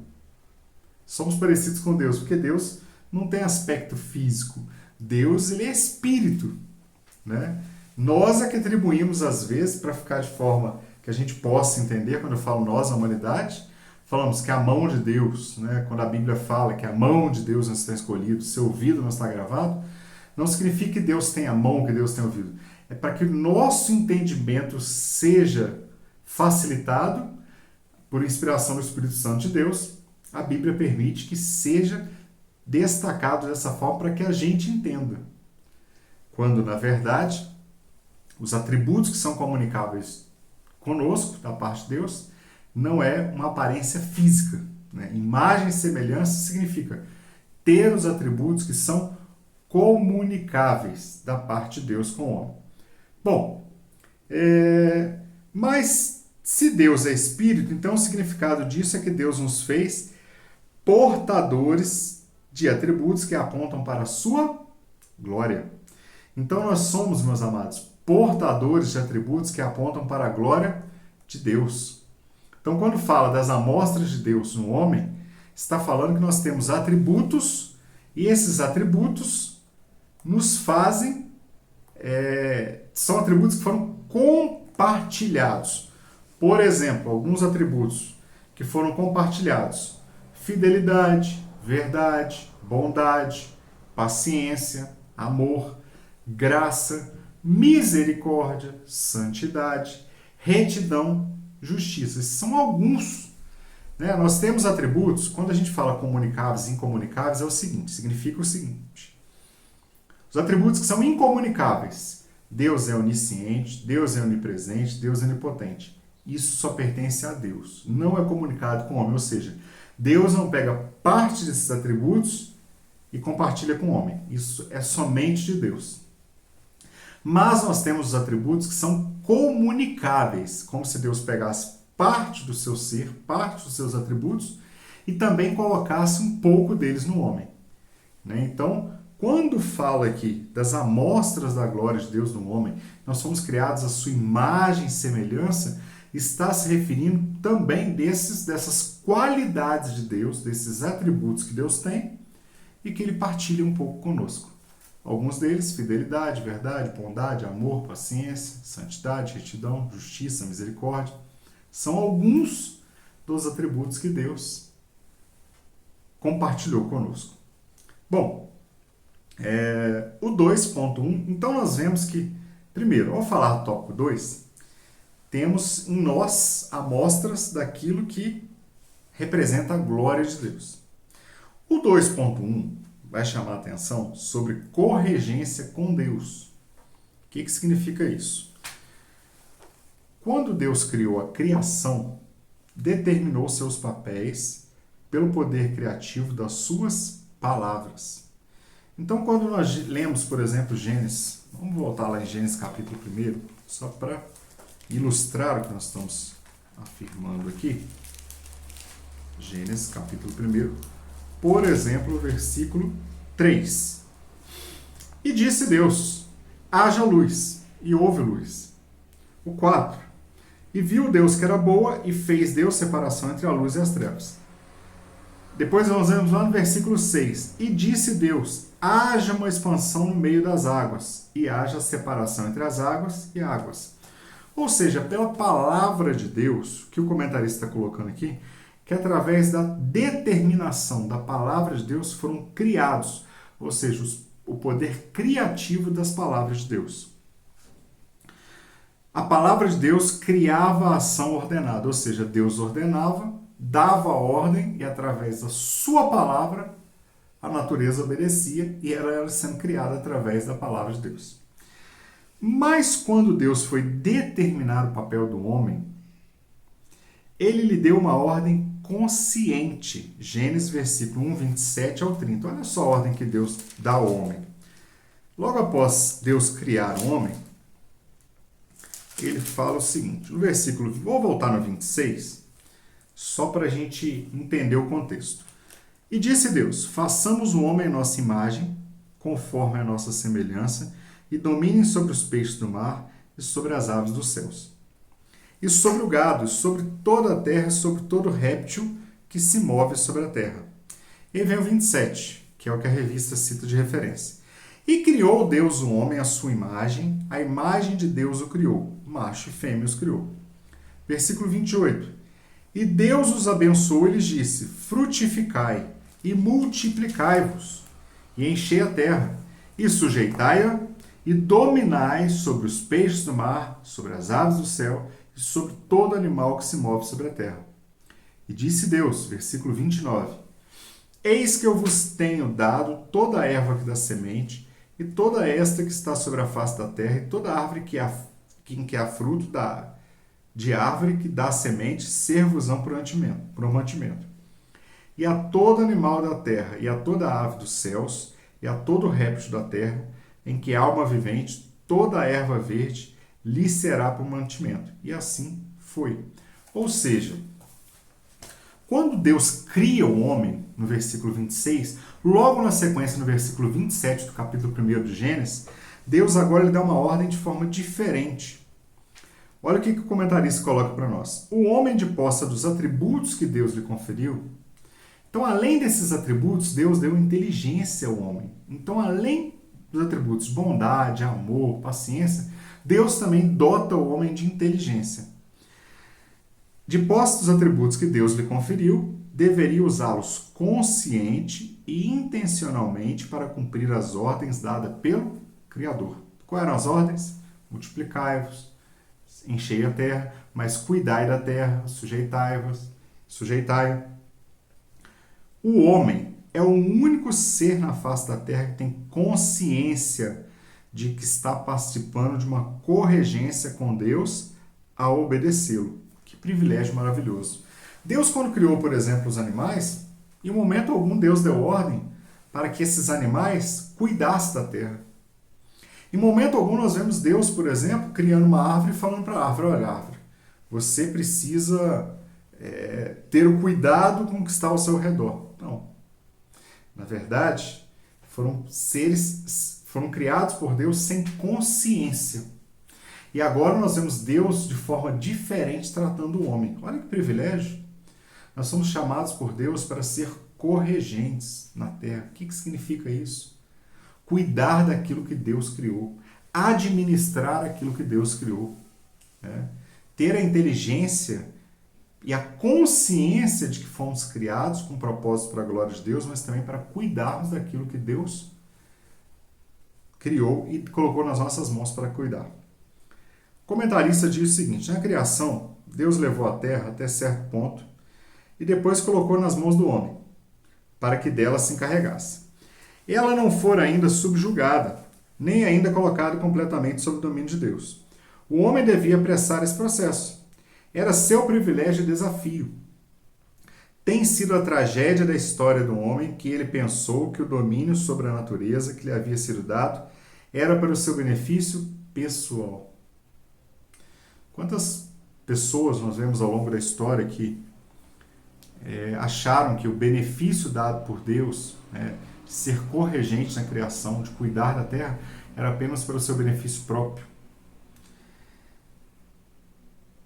Speaker 1: somos parecidos com Deus, porque Deus não tem aspecto físico. Deus, ele é espírito, Nós é que atribuímos, às vezes, para ficar de forma que a gente possa entender, quando eu falo nós, a humanidade, falamos que a mão de Deus, quando a Bíblia fala que a mão de Deus não está escolhida, seu ouvido não está gravado, não significa que Deus tem a mão, que Deus tem ouvido. É para que o nosso entendimento seja facilitado por inspiração do Espírito Santo de Deus, a Bíblia permite que seja destacado dessa forma para que a gente entenda. Quando, na verdade, os atributos que são comunicáveis conosco, da parte de Deus, não é uma aparência física. Imagem e semelhança significa ter os atributos que são comunicáveis da parte de Deus com o homem. Bom, mas se Deus é espírito, então o significado disso é que Deus nos fez portadores de atributos que apontam para a sua glória. Então nós somos, meus amados, portadores de atributos que apontam para a glória de Deus. Então quando fala das amostras de Deus no homem, está falando que nós temos atributos e esses atributos nos fazem, são atributos que foram compartilhados. Por exemplo, alguns atributos que foram compartilhados: fidelidade, verdade, bondade, paciência, amor, graça, misericórdia, santidade, retidão, justiça. Esses são alguns. Nós temos atributos, quando a gente fala comunicáveis e incomunicáveis, significa o seguinte: os atributos que são incomunicáveis, Deus é onisciente, Deus é onipresente, Deus é onipotente. Isso só pertence a Deus, não é comunicado com o homem, ou seja, Deus não pega parte desses atributos e compartilha com o homem. Isso é somente de Deus. Mas nós temos os atributos que são comunicáveis, como se Deus pegasse parte do seu ser, parte dos seus atributos, e também colocasse um pouco deles no homem. Então, quando fala aqui das amostras da glória de Deus no homem, nós somos criados à sua imagem e semelhança, está se referindo também dessas qualidades de Deus, desses atributos que Deus tem e que ele partilha um pouco conosco. Alguns deles, fidelidade, verdade, bondade, amor, paciência, santidade, retidão, justiça, misericórdia, são alguns dos atributos que Deus compartilhou conosco. Bom, o 2.1, então nós vemos que, primeiro, ao falar do tópico 2, temos em nós amostras daquilo que representa a glória de Deus. O 2.1 vai chamar a atenção sobre corregência com Deus. O que significa isso? Quando Deus criou a criação, determinou seus papéis pelo poder criativo das suas palavras. Então, quando nós lemos, por exemplo, Gênesis, vamos voltar lá em Gênesis capítulo 1, só para ilustrar o que nós estamos afirmando aqui. Gênesis capítulo 1, por exemplo, versículo 3. E disse Deus, haja luz, e houve luz. O 4. E viu Deus que era boa, e fez Deus separação entre a luz e as trevas. Depois nós vemos lá no versículo 6. E disse Deus, haja uma expansão no meio das águas, e haja separação entre as águas e águas. Ou seja, pela palavra de Deus, que o comentarista está colocando aqui, que através da determinação da palavra de Deus foram criados, ou seja, o poder criativo das palavras de Deus. A palavra de Deus criava a ação ordenada, ou seja, Deus ordenava, dava a ordem e através da sua palavra a natureza obedecia e ela era sendo criada através da palavra de Deus. Mas quando Deus foi determinar o papel do homem, ele lhe deu uma ordem consciente. Gênesis versículo 1, 27 ao 30. Olha só a ordem que Deus dá ao homem. Logo após Deus criar o homem, ele fala o seguinte, no versículo, vou voltar no 26, só para a gente entender o contexto. E disse Deus, façamos o homem à nossa imagem, conforme a nossa semelhança, e dominem sobre os peixes do mar e sobre as aves dos céus. E sobre o gado, e sobre toda a terra, e sobre todo réptil que se move sobre a terra. E vem o 27, que é o que a revista cita de referência. E criou Deus o homem à sua imagem, a imagem de Deus o criou, macho e fêmea os criou. Versículo 28. E Deus os abençoou e lhes disse, frutificai e multiplicai-vos, e enchei a terra, e sujeitai-a, e dominai sobre os peixes do mar, sobre as aves do céu, e sobre todo animal que se move sobre a terra. E disse Deus, versículo 29, eis que eu vos tenho dado toda a erva que dá semente, e toda esta que está sobre a face da terra, e toda árvore em que há fruto de árvore que dá semente, ser-vos-ão por mantimento. E a todo animal da terra, e a toda ave dos céus, e a todo réptil da terra, em que há alma vivente, toda a erva verde, lhe será por mantimento. E assim foi. Ou seja, quando Deus cria o homem, no versículo 26, logo na sequência, no versículo 27 do capítulo 1 de Gênesis, Deus agora lhe dá uma ordem de forma diferente. Olha o que o comentarista coloca para nós. O homem de posse dos atributos que Deus lhe conferiu. Então, além desses atributos, Deus deu inteligência ao homem. Então, além dos atributos bondade, amor, paciência, Deus também dota o homem de inteligência. De posse dos atributos que Deus lhe conferiu, deveria usá-los consciente e intencionalmente para cumprir as ordens dadas pelo Criador. Quais eram as ordens? Multiplicai-vos, enchei a terra, mas cuidai da terra, sujeitai-a. O homem é o único ser na face da terra que tem consciência de que está participando de uma corregência com Deus ao obedecê-lo. Que privilégio maravilhoso. Deus, quando criou, por exemplo, os animais, em momento algum Deus deu ordem para que esses animais cuidassem da terra. Em momento algum nós vemos Deus, por exemplo, criando uma árvore e falando para a árvore, olha, árvore, você precisa ter o cuidado com o que está ao seu redor. Não. Na verdade, foram criados por Deus sem consciência. E agora nós vemos Deus de forma diferente tratando o homem. Olha que privilégio. Nós somos chamados por Deus para ser corregentes na terra. O que significa isso? cuidar daquilo que Deus criou, administrar aquilo que Deus criou, né? Ter a inteligência e a consciência de que fomos criados com propósito para a glória de Deus, mas também para cuidarmos daquilo que Deus criou e colocou nas nossas mãos para cuidar. O comentarista diz o seguinte: na criação, Deus levou a terra até certo ponto e depois colocou nas mãos do homem, para que dela se encarregasse. Ela não fora ainda subjugada, nem ainda colocada completamente sob o domínio de Deus. O homem devia apressar esse processo. Era seu privilégio e desafio. Tem sido a tragédia da história do homem que ele pensou que o domínio sobre a natureza que lhe havia sido dado era para o seu benefício pessoal. Quantas pessoas nós vemos ao longo da história que acharam que o benefício dado por Deus, de ser corregente na criação, de cuidar da terra, era apenas para o seu benefício próprio.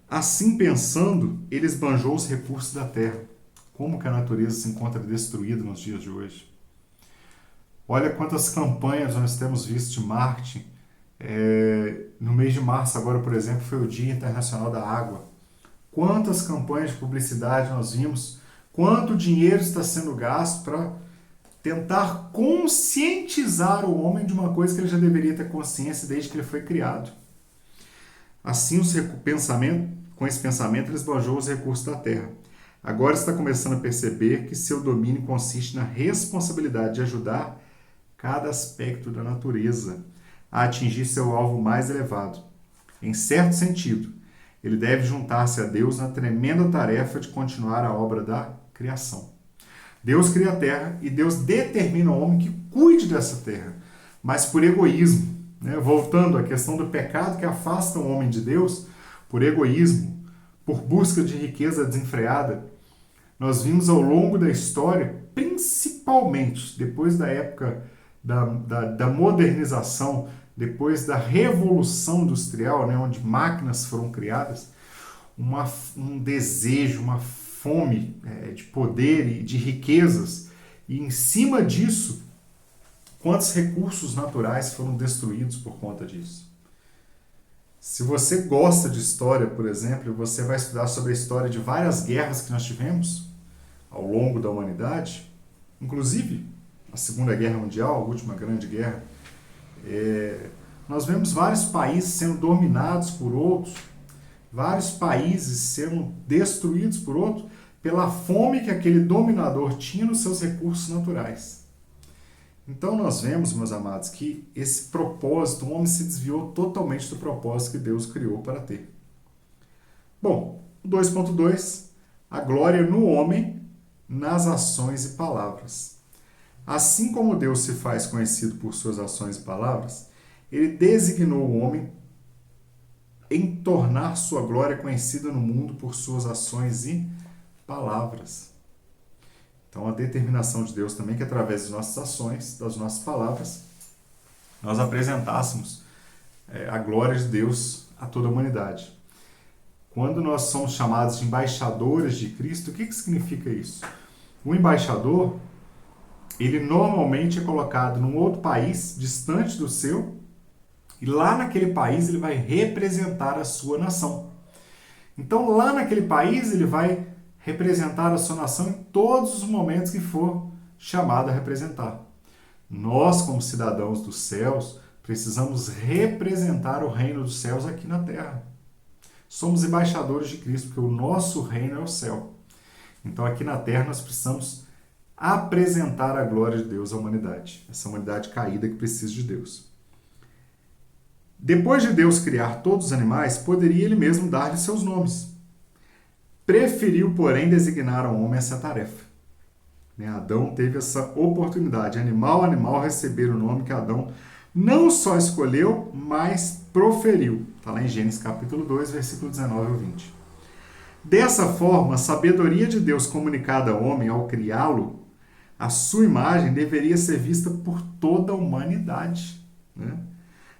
Speaker 1: Assim pensando, ele esbanjou os recursos da terra. Como que a natureza se encontra destruída nos dias de hoje? Olha quantas campanhas nós temos visto de marketing. No mês de março, agora, por exemplo, foi o Dia Internacional da Água. Quantas campanhas de publicidade nós vimos? Quanto dinheiro está sendo gasto para tentar conscientizar o homem de uma coisa que ele já deveria ter consciência desde que ele foi criado. Assim, com esse pensamento, ele esbanjou os recursos da terra. Agora está começando a perceber que seu domínio consiste na responsabilidade de ajudar cada aspecto da natureza a atingir seu alvo mais elevado. Em certo sentido, ele deve juntar-se a Deus na tremenda tarefa de continuar a obra da criação. Deus cria a terra e Deus determina ao homem que cuide dessa terra, mas por egoísmo. Voltando à questão do pecado que afasta o homem de Deus, por egoísmo, por busca de riqueza desenfreada, nós vimos ao longo da história, principalmente depois da época da modernização, depois da Revolução Industrial, onde máquinas foram criadas, um desejo, uma fome de poder e de riquezas, e em cima disso, quantos recursos naturais foram destruídos por conta disso. Se você gosta de história, por exemplo, você vai estudar sobre a história de várias guerras que nós tivemos ao longo da humanidade, inclusive a Segunda Guerra Mundial, a última grande guerra. Nós vemos vários países sendo dominados por outros, vários países sendo destruídos por outros, pela fome que aquele dominador tinha nos seus recursos naturais. Então nós vemos, meus amados, que esse propósito, o homem se desviou totalmente do propósito que Deus criou para ter. Bom, 2.2, a glória no homem, nas ações e palavras. Assim como Deus se faz conhecido por suas ações e palavras, ele designou o homem em tornar sua glória conhecida no mundo por suas ações e palavras. Então, a determinação de Deus também que através das nossas ações, das nossas palavras, nós apresentássemos a glória de Deus a toda a humanidade. Quando nós somos chamados de embaixadores de Cristo, o que significa isso? O embaixador, ele normalmente é colocado num outro país, distante do seu, e lá naquele país ele vai representar a sua nação. Então, lá naquele país ele vai representar a sua nação em todos os momentos que for chamado a representar. Nós, como cidadãos dos céus, precisamos representar o reino dos céus aqui na terra. Somos embaixadores de Cristo, porque o nosso reino é o céu. Então, aqui na terra, nós precisamos apresentar a glória de Deus à humanidade. Essa humanidade caída que precisa de Deus. Depois de Deus criar todos os animais, poderia ele mesmo dar-lhes seus nomes. Preferiu, porém, designar ao homem essa tarefa. Adão teve essa oportunidade, animal a animal, receber o nome que Adão não só escolheu, mas proferiu. Está lá em Gênesis capítulo 2, versículo 19 ao 20. Dessa forma, a sabedoria de Deus comunicada ao homem ao criá-lo, a sua imagem deveria ser vista por toda a humanidade.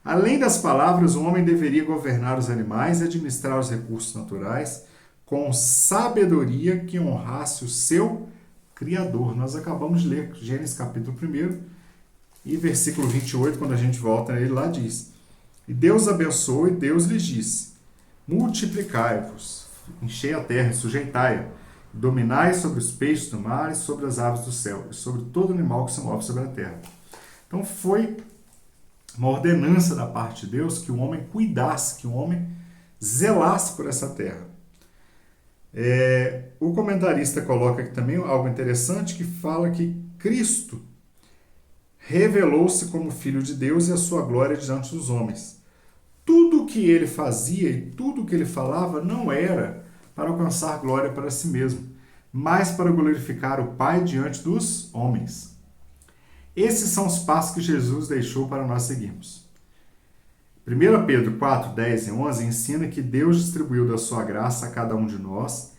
Speaker 1: Além das palavras, o homem deveria governar os animais e administrar os recursos naturais com sabedoria que honrasse o seu Criador. Nós acabamos de ler Gênesis capítulo 1, E versículo 28, quando a gente volta nele, lá diz: E Deus abençoou e Deus lhes disse: Multiplicai-vos, enchei a terra e sujeitai-a, dominai sobre os peixes do mar e sobre as aves do céu, e sobre todo animal que se move sobre a terra. Então foi uma ordenança da parte de Deus que o homem cuidasse, que o homem zelasse por essa terra. O comentarista coloca aqui também algo interessante que fala que Cristo revelou-se como Filho de Deus e a sua glória diante dos homens. Tudo o que ele fazia e tudo o que ele falava não era para alcançar glória para si mesmo, mas para glorificar o Pai diante dos homens. Esses são os passos que Jesus deixou para nós seguirmos. 1 Pedro 4, 10 e 11 ensina que Deus distribuiu da sua graça a cada um de nós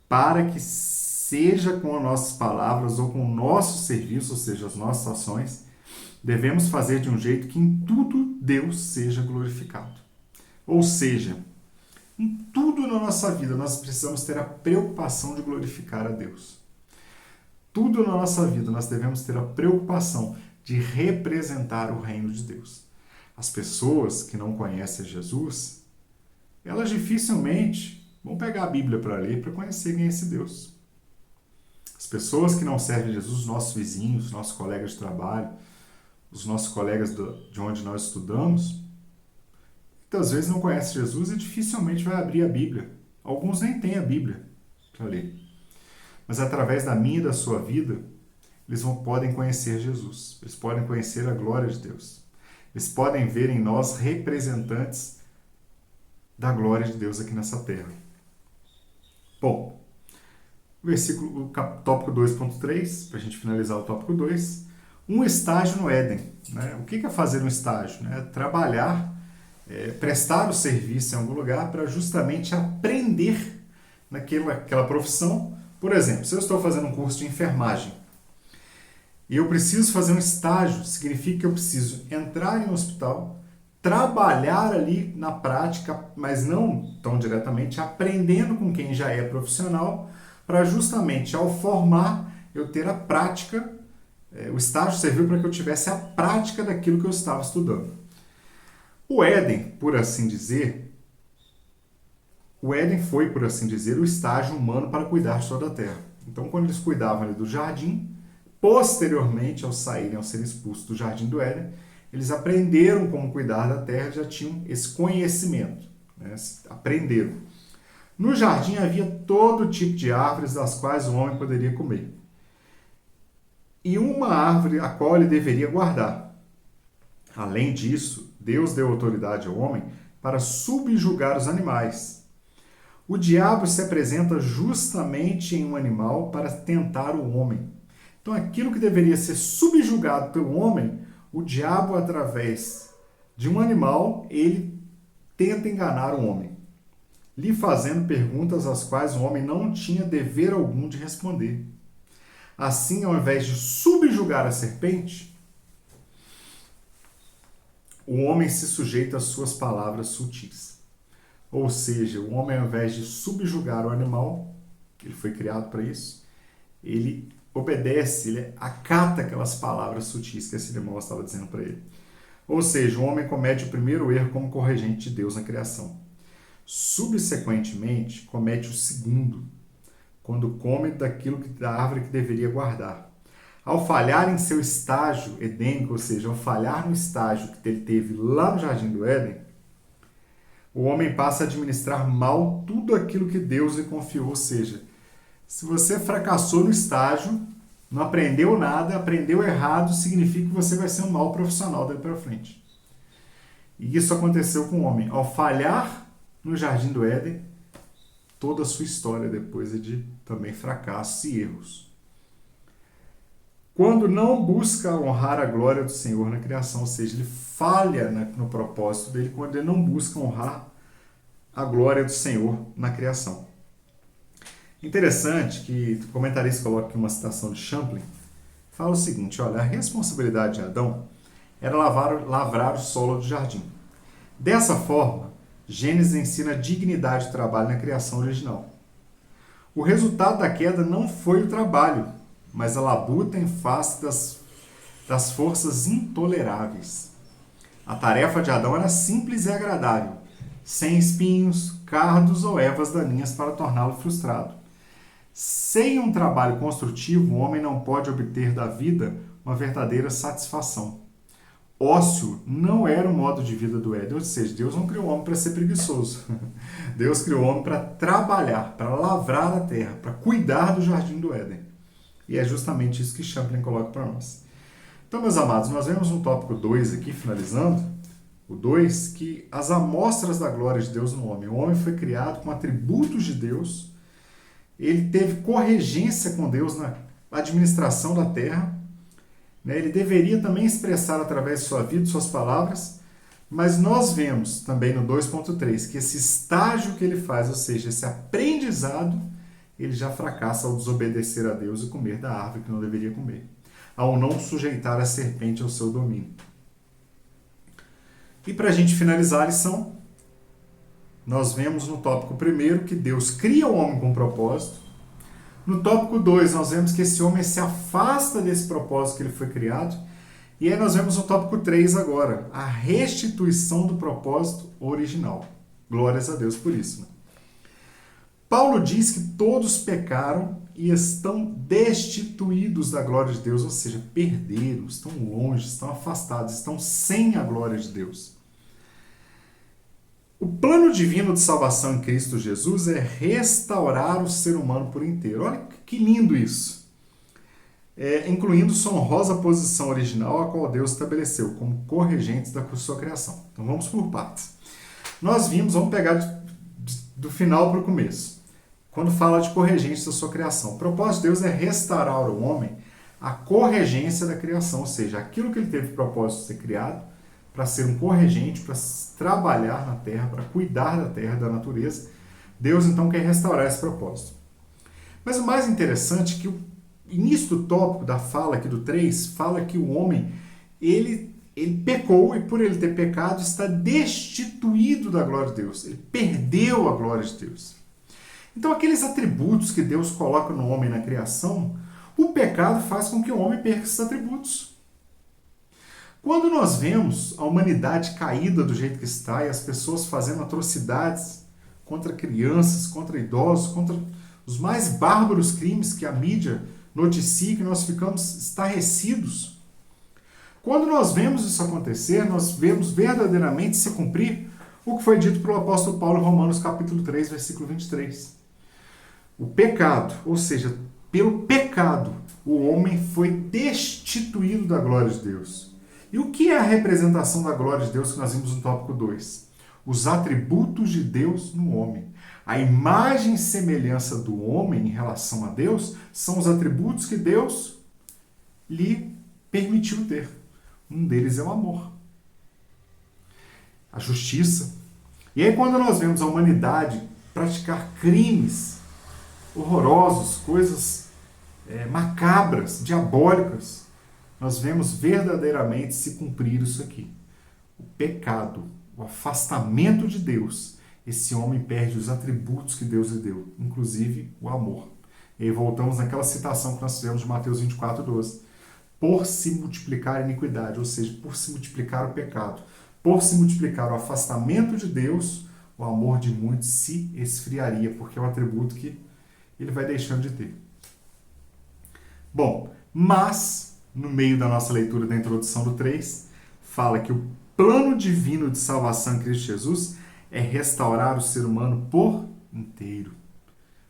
Speaker 1: para que seja com as nossas palavras ou com o nosso serviço, ou seja, as nossas ações, devemos fazer de um jeito que em tudo Deus seja glorificado. Ou seja, em tudo na nossa vida nós precisamos ter a preocupação de glorificar a Deus. Tudo na nossa vida nós devemos ter a preocupação de representar o reino de Deus. As pessoas que não conhecem Jesus, elas dificilmente vão pegar a Bíblia para ler para conhecer quem é esse Deus. As pessoas que não servem a Jesus, nossos vizinhos, nossos colegas de trabalho, os nossos colegas de onde nós estudamos, muitas vezes não conhecem Jesus e dificilmente vai abrir a Bíblia. Alguns nem têm a Bíblia para ler. Mas através da minha e da sua vida, eles podem conhecer Jesus. Eles podem conhecer a glória de Deus. Eles podem ver em nós representantes da glória de Deus aqui nessa terra. Bom, o tópico 2.3, para a gente finalizar o tópico 2, um estágio no Éden. Né? O que é fazer um estágio? Né? Trabalhar, prestar o serviço em algum lugar para justamente aprender naquela profissão. Por exemplo, se eu estou fazendo um curso de enfermagem e eu preciso fazer um estágio, significa que eu preciso entrar em um hospital, trabalhar ali na prática, mas não tão diretamente, aprendendo com quem já é profissional, para justamente ao formar eu ter a prática. O estágio serviu para que eu tivesse a prática daquilo que eu estava estudando. O Éden, por assim dizer, foi, por assim dizer, o estágio humano para cuidar de toda a terra. Então, quando eles cuidavam ali do jardim, posteriormente, ao serem expulsos do jardim do Éden, eles aprenderam como cuidar da terra, já tinham esse conhecimento, né? Aprenderam. No jardim havia todo tipo de árvores das quais o homem poderia comer. E uma árvore a qual ele deveria guardar. Além disso, Deus deu autoridade ao homem para subjugar os animais. O diabo se apresenta justamente em um animal para tentar o homem. Então, aquilo que deveria ser subjugado pelo homem, o diabo, através de um animal, ele tenta enganar o homem, lhe fazendo perguntas às quais o homem não tinha dever algum de responder. Assim, ao invés de subjugar a serpente, o homem se sujeita às suas palavras sutis. Ou seja, o homem, ao invés de subjugar o animal, que ele foi criado para isso, ele obedece, ele acata aquelas palavras sutis que esse animal estava dizendo para ele. Ou seja, o homem comete o primeiro erro como corregente de Deus na criação. Subsequentemente, comete o segundo, quando come da árvore que deveria guardar. Ao falhar em seu estágio edênico, ou seja, ao falhar no estágio que ele teve lá no Jardim do Éden, o homem passa a administrar mal tudo aquilo que Deus lhe confiou. Ou seja, se você fracassou no estágio, não aprendeu nada, aprendeu errado, significa que você vai ser um mau profissional daí para frente. E isso aconteceu com o homem. Ao falhar no Jardim do Éden, toda a sua história depois é de também fracassos e erros. Quando não busca honrar a glória do Senhor na criação, ou seja, ele falha no propósito dele quando ele não busca honrar a glória do Senhor na criação. Interessante que o comentarista coloca aqui uma citação de Champlin, fala o seguinte: olha, a responsabilidade de Adão era lavrar o solo do jardim. Dessa forma, Gênesis ensina a dignidade do trabalho na criação original. O resultado da queda não foi o trabalho, mas a labuta em face das das forças intoleráveis. A tarefa de Adão era simples e agradável, sem espinhos, cardos ou ervas daninhas para torná-lo frustrado. Sem um trabalho construtivo, o homem não pode obter da vida uma verdadeira satisfação. Ócio não era o modo de vida do Éden, ou seja, Deus não criou o homem para ser preguiçoso. Deus criou o homem para trabalhar, para lavrar a terra, para cuidar do jardim do Éden. E é justamente isso que Champlin coloca para nós. Então, meus amados, nós vemos no tópico 2 aqui, finalizando, o 2, que as amostras da glória de Deus no homem. O homem foi criado com atributos de Deus, ele teve corregência com Deus na administração da terra, né? Ele deveria também expressar através de sua vida, de suas palavras, mas nós vemos também no 2.3 que esse estágio que ele faz, ou seja, esse aprendizado, ele já fracassa ao desobedecer a Deus e comer da árvore que não deveria comer, ao não sujeitar a serpente ao seu domínio. E para a gente finalizar a lição, nós vemos no tópico 1 que Deus cria o homem com um propósito. No tópico 2, nós vemos que esse homem se afasta desse propósito que ele foi criado. E aí nós vemos no tópico 3 agora, a restituição do propósito original. Glórias a Deus por isso. Né? Paulo diz que todos pecaram e estão destituídos da glória de Deus, ou seja, perderam, estão longe, estão afastados, estão sem a glória de Deus. O plano divino de salvação em Cristo Jesus é restaurar o ser humano por inteiro. Olha que lindo isso. Incluindo sua honrosa posição original, a qual Deus estabeleceu como corregentes da sua criação. Então vamos por partes. Nós vimos, vamos pegar do final para o começo. Quando fala de corregentes da sua criação. O propósito de Deus é restaurar o homem a corregência da criação, ou seja, aquilo que ele teve propósito de ser criado, para ser um corregente, para trabalhar na terra, para cuidar da terra, da natureza. Deus então quer restaurar esse propósito. Mas o mais interessante é que o início do tópico da fala aqui do 3 fala que o homem, ele pecou e por ele ter pecado está destituído da glória de Deus. Ele perdeu a glória de Deus. Então aqueles atributos que Deus coloca no homem na criação, o pecado faz com que o homem perca esses atributos. Quando nós vemos a humanidade caída do jeito que está e as pessoas fazendo atrocidades contra crianças, contra idosos, contra os mais bárbaros crimes que a mídia noticia, que nós ficamos estarrecidos. Quando nós vemos isso acontecer, nós vemos verdadeiramente se cumprir o que foi dito pelo apóstolo Paulo em Romanos capítulo 3, versículo 23. O pecado, ou seja, pelo pecado, o homem foi destituído da glória de Deus. E o que é a representação da glória de Deus que nós vimos no tópico 2? Os atributos de Deus no homem. A imagem e semelhança do homem em relação a Deus são os atributos que Deus lhe permitiu ter. Um deles é o amor, a justiça. E aí quando nós vemos a humanidade praticar crimes horrorosos, coisas macabras, diabólicas, nós vemos verdadeiramente se cumprir isso aqui. O pecado, o afastamento de Deus, esse homem perde os atributos que Deus lhe deu, inclusive o amor. E aí voltamos naquela citação que nós fizemos de Mateus 24, 12. Por se multiplicar a iniquidade, ou seja, por se multiplicar o pecado, por se multiplicar o afastamento de Deus, o amor de muitos se esfriaria, porque é um atributo que ele vai deixando de ter. Bom, mas, no meio da nossa leitura da introdução do 3, fala que o plano divino de salvação em Cristo Jesus é restaurar o ser humano por inteiro.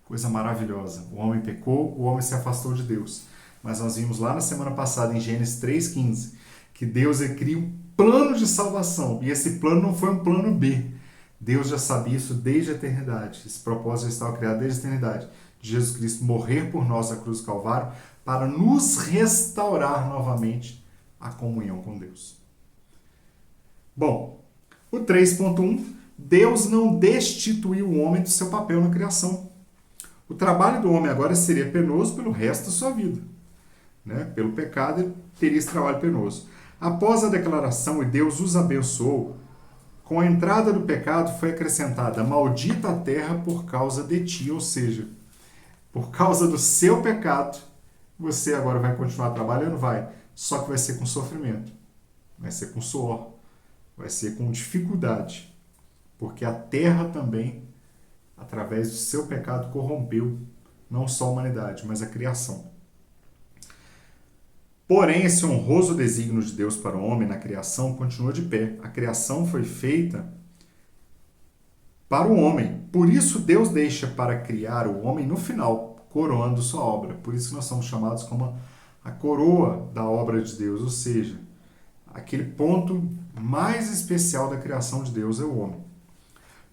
Speaker 1: Coisa maravilhosa. O homem pecou, o homem se afastou de Deus. Mas nós vimos lá na semana passada, em Gênesis 3,15, que Deus cria um plano de salvação. E esse plano não foi um plano B. Deus já sabia isso desde a eternidade. Esse propósito já estava criado desde a eternidade. De Jesus Cristo morrer por nós na cruz do Calvário para nos restaurar novamente a comunhão com Deus. Bom, o 3.1, Deus não destituiu o homem do seu papel na criação. O trabalho do homem agora seria penoso pelo resto da sua vida. Né? Pelo pecado, ele teria esse trabalho penoso. Após a declaração, e Deus os abençoou, com a entrada do pecado foi acrescentada: maldita a terra por causa de ti, ou seja, por causa do seu pecado, você agora vai continuar trabalhando? Vai. só que vai ser com sofrimento, vai ser com suor, vai ser com dificuldade, porque a terra também, através do seu pecado, corrompeu não só a humanidade, mas a criação. Porém, esse honroso desígnio de Deus para o homem na criação continua de pé. A criação foi feita para o homem. Por isso, Deus deixa para criar o homem no final, coroando sua obra. Por isso que nós somos chamados como a coroa da obra de Deus, ou seja, aquele ponto mais especial da criação de Deus é o homem.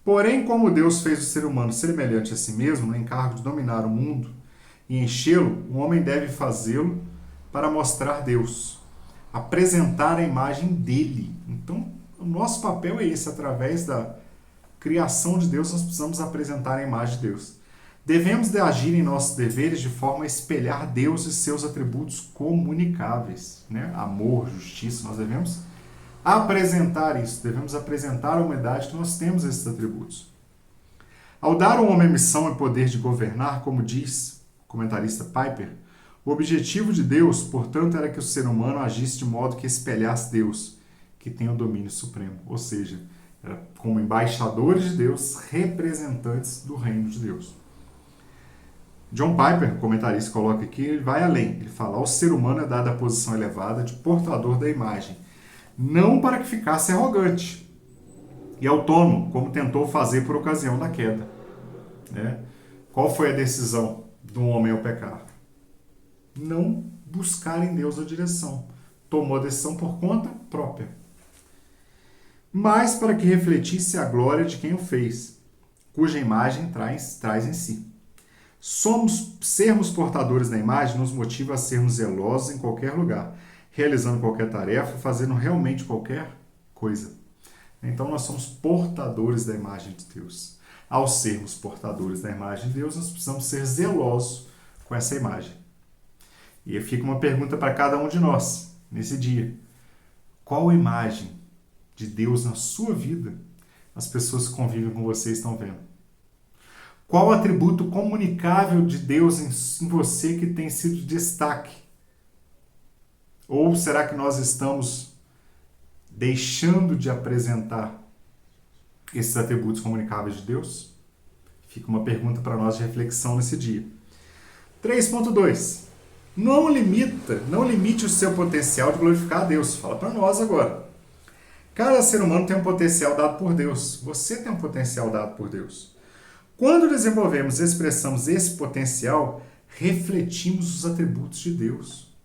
Speaker 1: Porém, como Deus fez o ser humano semelhante a si mesmo, no encargo de dominar o mundo e enchê-lo, o homem deve fazê-lo para mostrar Deus, apresentar a imagem dele. Então, o nosso papel é esse, através da criação de Deus, nós precisamos apresentar a imagem de Deus. Devemos de agir em nossos deveres de forma a espelhar Deus e seus atributos comunicáveis, né? Amor, justiça, nós devemos apresentar isso, devemos apresentar a humanidade que nós temos esses atributos. Ao dar ao homem a missão e poder de governar, como diz o comentarista Piper, o objetivo de Deus, portanto, era que o ser humano agisse de modo que espelhasse Deus, que tem o domínio supremo. Ou seja, era como embaixadores de Deus, representantes do reino de Deus. John Piper, comentarista, coloca aqui, ele vai além. Ele fala, ao ser humano é dada a posição elevada de portador da imagem, não para que ficasse arrogante e autônomo, como tentou fazer por ocasião da queda. Né? Qual foi a decisão do homem ao pecar? Não buscar em Deus a direção. Tomou a decisão por conta própria. Mas para que refletisse a glória de quem o fez, cuja imagem traz em si. Sermos portadores da imagem nos motiva a sermos zelosos em qualquer lugar, realizando qualquer tarefa, fazendo realmente qualquer coisa. Então nós somos portadores da imagem de Deus. Ao sermos portadores da imagem de Deus, nós precisamos ser zelosos com essa imagem. E fica uma pergunta para cada um de nós, nesse dia. Qual imagem de Deus na sua vida as pessoas que convivem com você estão vendo? Qual atributo comunicável de Deus em você que tem sido de destaque? Ou será que nós estamos deixando de apresentar esses atributos comunicáveis de Deus? Fica uma pergunta para nós de reflexão nesse dia. 3.2. Não limite o seu potencial de glorificar a Deus. Fala para nós agora. Cada ser humano tem um potencial dado por Deus. Você tem um potencial dado por Deus. Quando desenvolvemos e expressamos esse potencial, refletimos os atributos de Deus.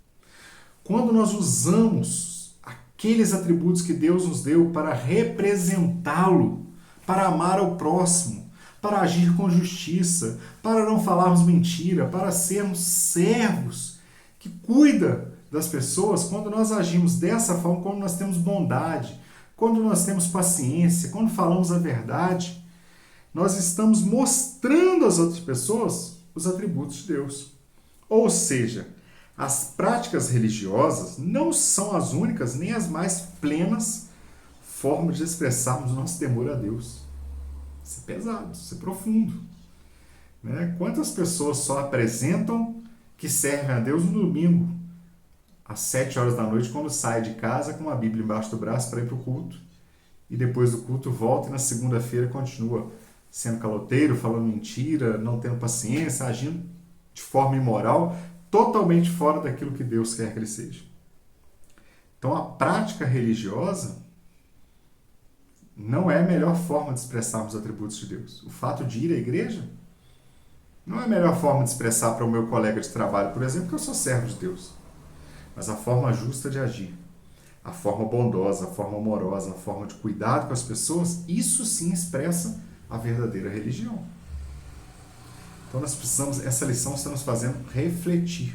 Speaker 1: Quando nós usamos aqueles atributos que Deus nos deu para representá-lo, para amar ao próximo, para agir com justiça, para não falarmos mentira, para sermos servos que cuida das pessoas, quando nós agimos dessa forma, quando nós temos bondade, quando nós temos paciência, quando falamos a verdade, nós estamos mostrando às outras pessoas os atributos de Deus. Ou seja, as práticas religiosas não são as únicas nem as mais plenas formas de expressarmos o nosso temor a Deus. Isso é pesado, isso é profundo. Né? Quantas pessoas só apresentam que servem a Deus no domingo, às 7 horas da noite, quando sai de casa com a Bíblia embaixo do braço para ir para o culto, e depois do culto volta e na segunda-feira continua sendo caloteiro, falando mentira, não tendo paciência, agindo de forma imoral, totalmente fora daquilo que Deus quer que ele seja. Então a prática religiosa não é a melhor forma de expressarmos os atributos de Deus. O fato de ir à igreja não é a melhor forma de expressar para o meu colega de trabalho, por exemplo, que eu sou servo de Deus. Mas a forma justa de agir, a forma bondosa, a forma amorosa, a forma de cuidado com as pessoas, isso sim expressa a verdadeira religião. Então nós precisamos, essa lição está nos fazendo refletir,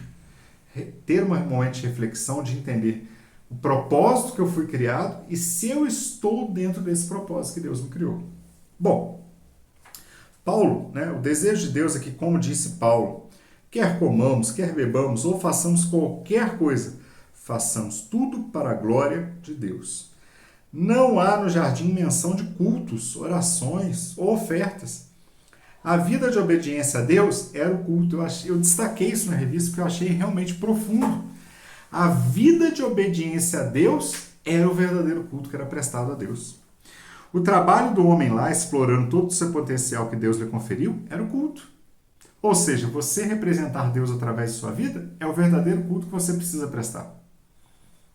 Speaker 1: ter um momento de reflexão, de entender o propósito que eu fui criado e se eu estou dentro desse propósito que Deus me criou. Bom, Paulo, né, o desejo de Deus aqui, como disse Paulo, quer comamos, quer bebamos ou façamos qualquer coisa, façamos tudo para a glória de Deus. Não há no jardim menção de cultos, orações ou ofertas. A vida de obediência a Deus era o culto. Eu destaquei isso na revista porque eu achei realmente profundo. A vida de obediência a Deus era o verdadeiro culto que era prestado a Deus. O trabalho do homem lá, explorando todo o seu potencial que Deus lhe conferiu, era o culto. Ou seja, você representar Deus através de sua vida é o verdadeiro culto que você precisa prestar.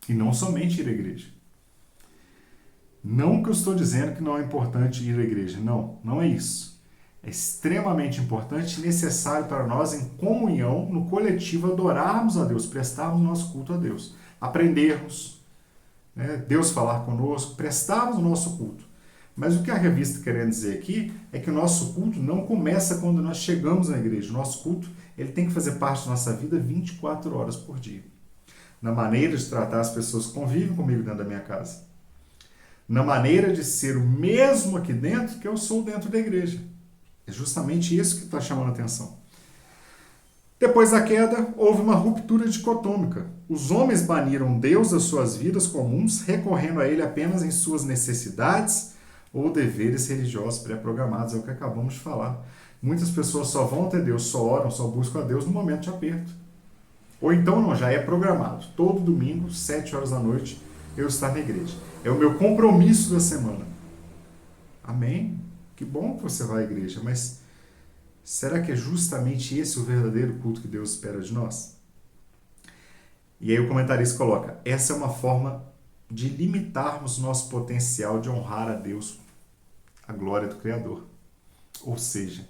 Speaker 1: E não somente ir à igreja. Não que eu estou dizendo que não é importante ir à igreja. Não, não é isso. É extremamente importante e necessário para nós, em comunhão, no coletivo, adorarmos a Deus, prestarmos nosso culto a Deus. Aprendermos, né, Deus falar conosco, prestarmos o nosso culto. Mas o que a revista quer dizer aqui é que o nosso culto não começa quando nós chegamos na igreja. O nosso culto ele tem que fazer parte da nossa vida 24 horas por dia. Na maneira de tratar as pessoas que convivem comigo dentro da minha casa. Na maneira de ser o mesmo aqui dentro que eu sou dentro da igreja. É justamente isso que está chamando a atenção. Depois da queda, houve uma ruptura dicotômica. Os homens baniram Deus das suas vidas comuns, recorrendo a Ele apenas em suas necessidades ou deveres religiosos pré-programados. É o que acabamos de falar. Muitas pessoas só vão até Deus, só oram, só buscam a Deus no momento de aperto. Ou então não, já é programado. Todo domingo, 7 horas da noite, eu estar na igreja. É o meu compromisso da semana. Amém? Que bom que você vai à igreja, mas será que é justamente esse o verdadeiro culto que Deus espera de nós? E aí o comentarista coloca, essa é uma forma de limitarmos nosso potencial de honrar a Deus, a glória do Criador. Ou seja,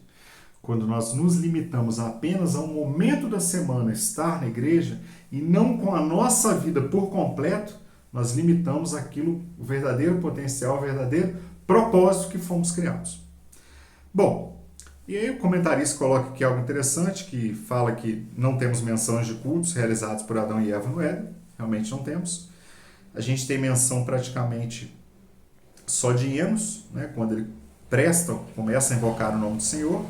Speaker 1: quando nós nos limitamos apenas a um momento da semana estar na igreja e não com a nossa vida por completo, nós limitamos aquilo, o verdadeiro potencial, o verdadeiro propósito que fomos criados. Bom, e aí o comentarista coloca aqui algo interessante, que fala que não temos menções de cultos realizados por Adão e Eva no Éden, realmente não temos. A gente tem menção praticamente só de Enos, né, quando ele começa a invocar o nome do Senhor,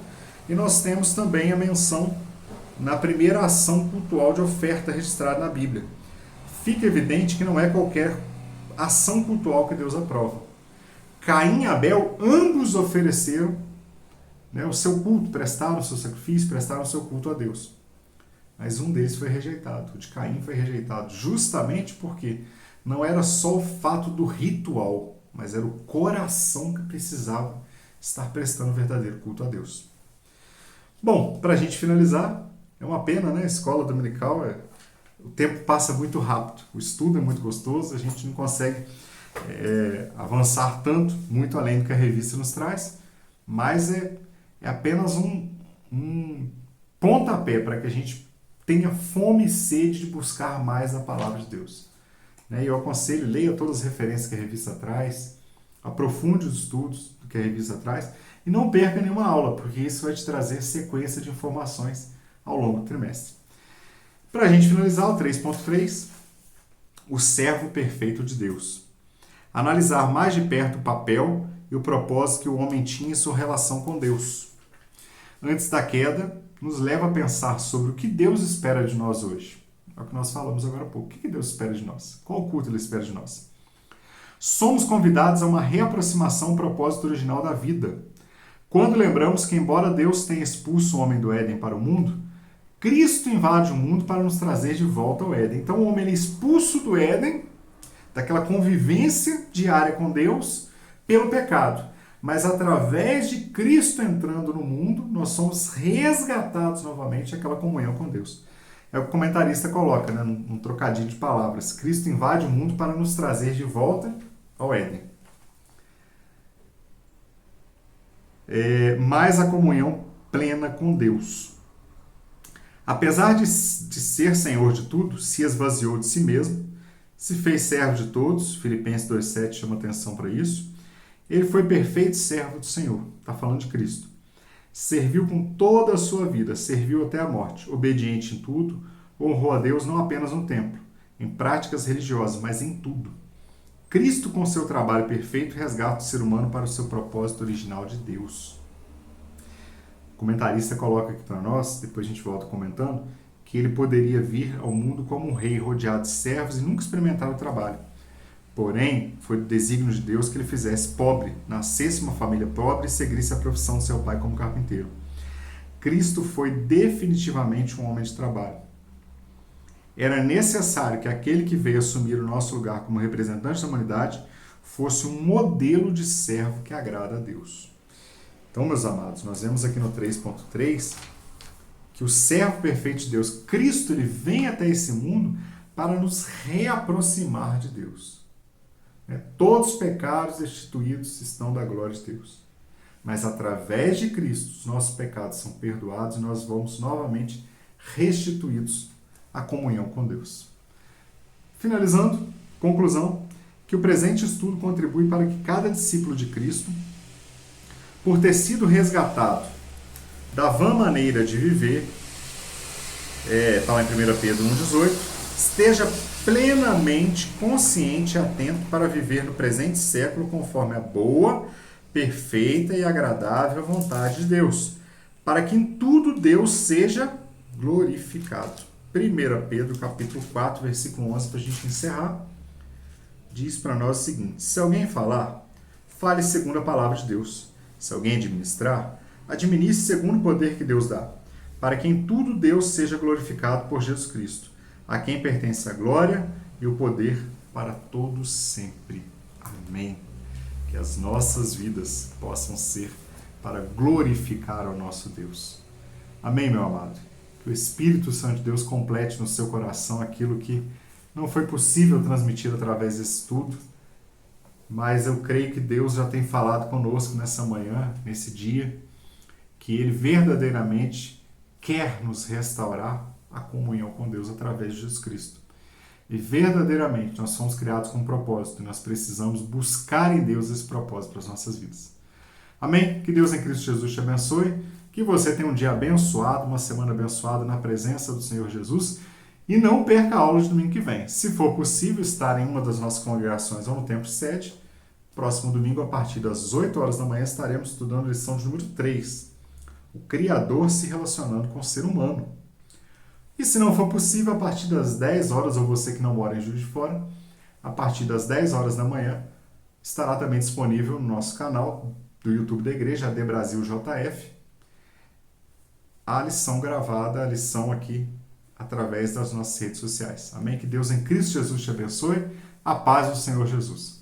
Speaker 1: e nós temos também a menção na primeira ação cultual de oferta registrada na Bíblia. Fica evidente que não é qualquer ação cultual que Deus aprova. Caim e Abel, ambos ofereceram, né, o seu culto, prestaram o seu sacrifício, prestaram o seu culto a Deus. Mas um deles foi rejeitado, o de Caim foi rejeitado, justamente porque não era só o fato do ritual, mas era o coração que precisava estar prestando o verdadeiro culto a Deus. Bom, para a gente finalizar, é uma pena, né? A escola dominical, o tempo passa muito rápido, o estudo é muito gostoso, a gente não consegue avançar tanto, muito além do que a revista nos traz, mas é apenas um pontapé para que a gente tenha fome e sede de buscar mais a palavra de Deus. E eu aconselho, leia todas as referências que a revista traz, aprofunde os estudos que a revista traz e não perca nenhuma aula, porque isso vai te trazer sequência de informações ao longo do trimestre. Para a gente finalizar, o 3.3, o servo perfeito de Deus. Analisar mais de perto o papel e o propósito que o homem tinha em sua relação com Deus. Antes da queda, nos leva a pensar sobre o que Deus espera de nós hoje. É o que nós falamos agora há pouco. O que Deus espera de nós? Qual culto Ele espera de nós? Somos convidados a uma reaproximação ao propósito original da vida. Quando lembramos que, embora Deus tenha expulso o homem do Éden para o mundo, Cristo invade o mundo para nos trazer de volta ao Éden. Então o homem é expulso do Éden, daquela convivência diária com Deus, pelo pecado. Mas através de Cristo entrando no mundo, nós somos resgatados novamente àquela comunhão com Deus. É o que o comentarista coloca, né, num trocadilho de palavras. Cristo invade o mundo para nos trazer de volta ao Éden. Mais a comunhão plena com Deus. Apesar de ser Senhor de tudo, se esvaziou de si mesmo, se fez servo de todos, Filipenses 2,7 chama atenção para isso. Ele foi perfeito servo do Senhor, está falando de Cristo. Serviu com toda a sua vida, serviu até a morte, obediente em tudo, honrou a Deus não apenas no templo, em práticas religiosas, mas em tudo. Cristo, com seu trabalho perfeito, resgata o ser humano para o seu propósito original de Deus. O comentarista coloca aqui para nós, depois a gente volta comentando, que ele poderia vir ao mundo como um rei rodeado de servos e nunca experimentar o trabalho. Porém, foi do desígnio de Deus que ele fizesse pobre, nascesse uma família pobre e seguisse a profissão de seu pai como carpinteiro. Cristo foi definitivamente um homem de trabalho. era necessário que aquele que veio assumir o nosso lugar como representante da humanidade fosse um modelo de servo que agrada a Deus. Então, meus amados, nós vemos aqui no 3.3 que o servo perfeito de Deus, Cristo, ele vem até esse mundo para nos reaproximar de Deus. Todos os pecados destituídos estão da glória de Deus. Mas através de Cristo, os nossos pecados são perdoados e nós vamos novamente restituídos à comunhão com Deus. Finalizando, conclusão, que o presente estudo contribui para que cada discípulo de Cristo, por ter sido resgatado da vã maneira de viver, está lá em 1 Pedro 1,18, esteja plenamente consciente e atento para viver no presente século conforme a boa, perfeita e agradável vontade de Deus, para que em tudo Deus seja glorificado. 1 Pedro capítulo 4, versículo 11, para a gente encerrar, diz para nós o seguinte: se alguém falar, fale segundo a palavra de Deus. Se alguém administrar, administre segundo o poder que Deus dá, para que em tudo Deus seja glorificado por Jesus Cristo, a quem pertence a glória e o poder para todos sempre. Amém. Que as nossas vidas possam ser para glorificar ao nosso Deus. Amém, meu amado. Que o Espírito Santo de Deus complete no seu coração aquilo que não foi possível transmitir através desse estudo, mas eu creio que Deus já tem falado conosco nessa manhã, nesse dia, que Ele verdadeiramente quer nos restaurar a comunhão com Deus através de Jesus Cristo. E verdadeiramente nós somos criados com um propósito e nós precisamos buscar em Deus esse propósito para as nossas vidas. Amém? Que Deus em Cristo Jesus te abençoe, que você tenha um dia abençoado, uma semana abençoada na presença do Senhor Jesus e não perca a aula de domingo que vem. Se for possível estar em uma das nossas congregações ou no templo sede, próximo domingo a partir das 8 horas da manhã estaremos estudando a lição de número 3, o Criador se relacionando com o ser humano. E se não for possível, a partir das 10 horas, ou você que não mora em Juiz de Fora, a partir das 10 horas da manhã, estará também disponível no nosso canal do YouTube da Igreja, AD Brasil JF, a lição gravada, a lição aqui, através das nossas redes sociais. Amém? Que Deus em Cristo Jesus te abençoe. A paz do Senhor Jesus.